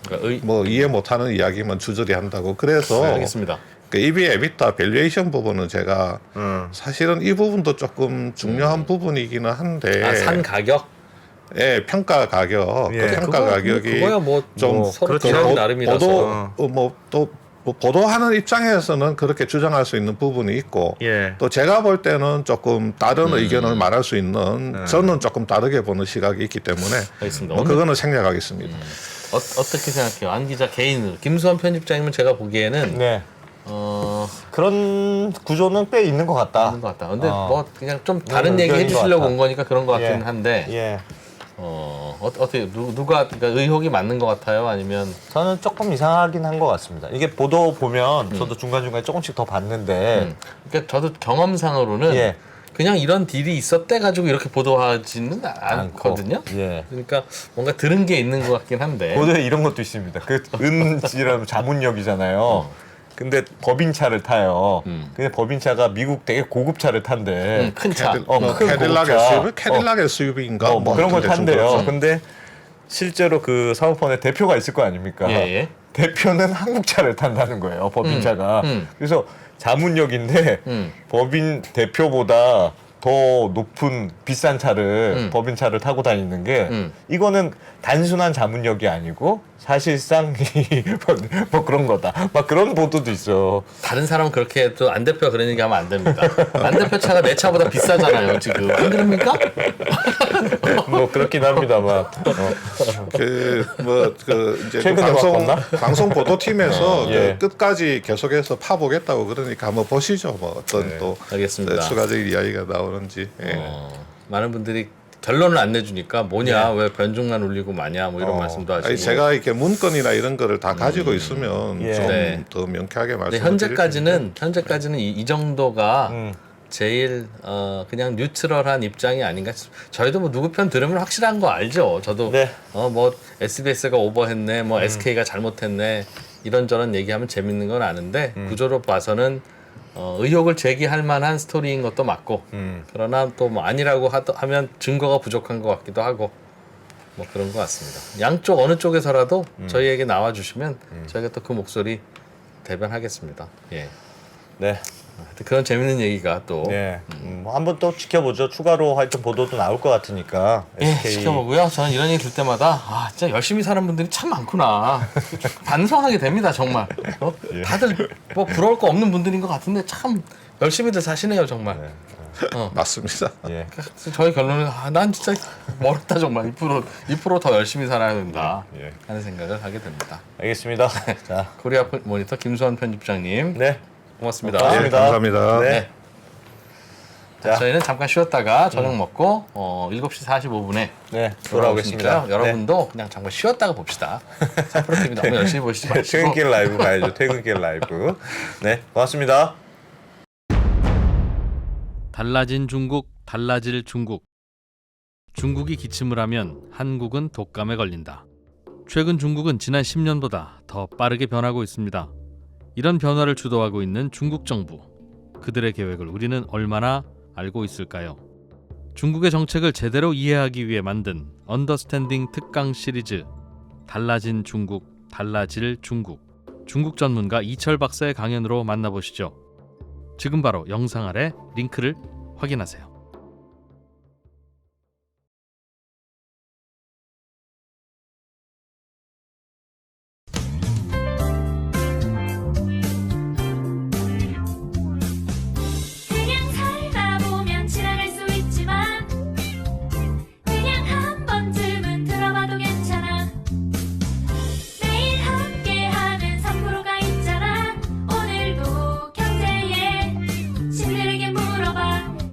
S2: 그러니까
S3: 뭐 이해 못하는 이야기만 주저리 한다고. 그래서
S2: 알겠습니다.
S3: 그 EV 에비타 밸류에이션 부분은 제가 사실은 이 부분도 조금 중요한 부분이기는 한데
S2: 산 가격?
S3: 예, 평가 가격,
S1: 예.
S3: 그 평가 가격이
S2: 그거야
S3: 좀
S2: 서로
S1: 그렇죠.
S2: 기량 나름이라서.
S3: 또 보도하는 입장에서는 그렇게 주장할 수 있는 부분이 있고
S1: 예.
S3: 또 제가 볼 때는 조금 다른 의견을 말할 수 있는 저는 조금 다르게 보는 시각이 있기 때문에
S2: 알겠습니다.
S3: 뭐 그거는 생략하겠습니다.
S2: 어떻게 생각해요? 안 기자 개인으로 김수환 편집장님은 제가 보기에는
S1: 네. 그런 구조는 꽤 있는 것 같다.
S2: 있는 것 같다. 근데 뭐 그냥 좀 다른
S1: 의견인
S2: 얘기
S1: 것
S2: 해주시려고
S1: 같다.
S2: 온 거니까 그런 것 같긴
S1: 예.
S2: 한데
S1: 예.
S2: 어떻게 누가 그러니까 의혹이 맞는 것 같아요? 아니면
S1: 저는 조금 이상하긴 한 것 같습니다. 이게 보도 보면 저도 중간중간에 조금씩 더 봤는데
S2: 그러니까 저도 경험상으로는
S1: 예.
S2: 그냥 이런 딜이 있었대 가지고 이렇게 보도하지는
S1: 않고.
S2: 않거든요.
S1: 예.
S2: 그러니까 뭔가 들은 게 있는 것 같긴 한데.
S1: 보도에 이런 것도 있습니다. 그 은지라는 자문역이잖아요. 근데 법인차를 타요. 근데 법인차가 미국 되게 고급 차를 탄대.
S2: 큰 차.
S3: 뭐
S1: 큰
S3: 캐딜락
S1: 고급차.
S3: SUV, 캐딜락 SUV인가
S1: 뭐 그런 걸
S3: 대충
S1: 탄대요.
S3: 그렇죠.
S1: 근데 실제로 그 사모펀의 대표가 있을 거 아닙니까?
S2: 예, 예.
S1: 대표는 한국 차를 탄다는 거예요. 법인차가. 그래서 자문역인데 법인 대표보다 더 높은 비싼 차를 법인차를 타고 다니는 게 이거는 단순한 자문역이 아니고 사실상 뭐 그런 거다. 막 그런 보도도 있어.
S2: 다른 사람은 그렇게 해도 안 대표가 그런 얘기 하면 안 됩니다. 안 대표 차가 내 차보다 비싸잖아요, 지금. 안 그럽니까?
S1: 뭐 그렇긴 합니다만.
S3: 이제
S1: 최근에 바꿨나?
S3: 방송 보도팀에서
S1: 예.
S3: 그 끝까지 계속해서 파보겠다고 그러니까 한번 보시죠. 뭐 어떤 또
S2: 알겠습니다.
S3: 추가적인 이야기가 나오는지. 예.
S2: 많은 분들이 결론을 안 내주니까 뭐냐, 왜 변종만 올리고 마냐, 뭐 이런 말씀도 하시고.
S3: 아니, 제가 이렇게 문건이나 이런 거를 다 가지고 있으면
S1: 예.
S3: 좀
S2: 네.
S3: 더 명쾌하게
S2: 근데
S3: 말씀을
S2: 현재까지는 이 정도가 제일 그냥 뉴트럴한 입장이 아닌가 싶습니다. 저희도 뭐 누구 편 들으면 확실한 거 알죠. 저도
S1: 네.
S2: 뭐 SBS가 오버했네, 뭐 SK가 잘못했네 이런저런 얘기하면 재밌는 건 아는데 구조로 봐서는 의혹을 제기할 만한 스토리인 것도 맞고 그러나 또 뭐 아니라고 하면 증거가 부족한 것 같기도 하고 뭐 그런 것 같습니다. 양쪽 어느 쪽에서라도 저희에게 나와 주시면 저희가 또 그 목소리 대변하겠습니다. 예.
S1: 네.
S2: 하여튼 그런 재밌는 얘기가 또
S1: 네. 뭐 한번 또 지켜보죠. 추가로 하여튼 보도도 나올 것 같으니까.
S2: 예,
S1: SK.
S2: 지켜보고요. 저는 이런 얘기 들 때마다 진짜 열심히 사는 분들이 참 많구나. 반성하게 됩니다, 정말. 다들 뭐 부러울 거 없는 분들인 것 같은데 참 열심히들 사시네요, 정말.
S3: 맞습니다.
S1: 예.
S2: 그래서 저희 결론은 난 진짜 멀었다 정말 2% 더 열심히 살아야 된다
S1: 예.
S2: 하는 생각을 하게 됩니다.
S1: 알겠습니다. 자.
S2: 코리아 모니터 김수환 편집장님
S1: 네.
S2: 고맙습니다.
S1: 고맙습니다.
S3: 예, 감사합니다.
S1: 네.
S2: 자, 저희는 잠깐 쉬었다가 저녁
S1: 음.
S2: 먹고 7시 45분에
S1: 네. 돌아오겠습니다.
S2: 여러분도 그냥 잠깐 쉬었다가 봅시다. 프로팀이 너무 열심히 보시지
S1: 네.
S2: 마시고.
S1: 퇴근길 라이브 가야죠. 퇴근길 라이브. 네. 고맙습니다.
S4: 달라진 중국, 달라질 중국. 중국이 기침을 하면 한국은 독감에 걸린다. 최근 중국은 지난 10년보다 더 빠르게 변하고 있습니다. 이런 변화를 주도하고 있는 중국 정부. 그들의 계획을 우리는 얼마나 알고 있을까요? 중국의 정책을 제대로 이해하기 위해 만든 언더스탠딩 특강 시리즈 달라진 중국, 달라질 중국. 중국 전문가 이철 박사의 강연으로 만나보시죠. 지금 바로 영상 아래 링크를 확인하세요.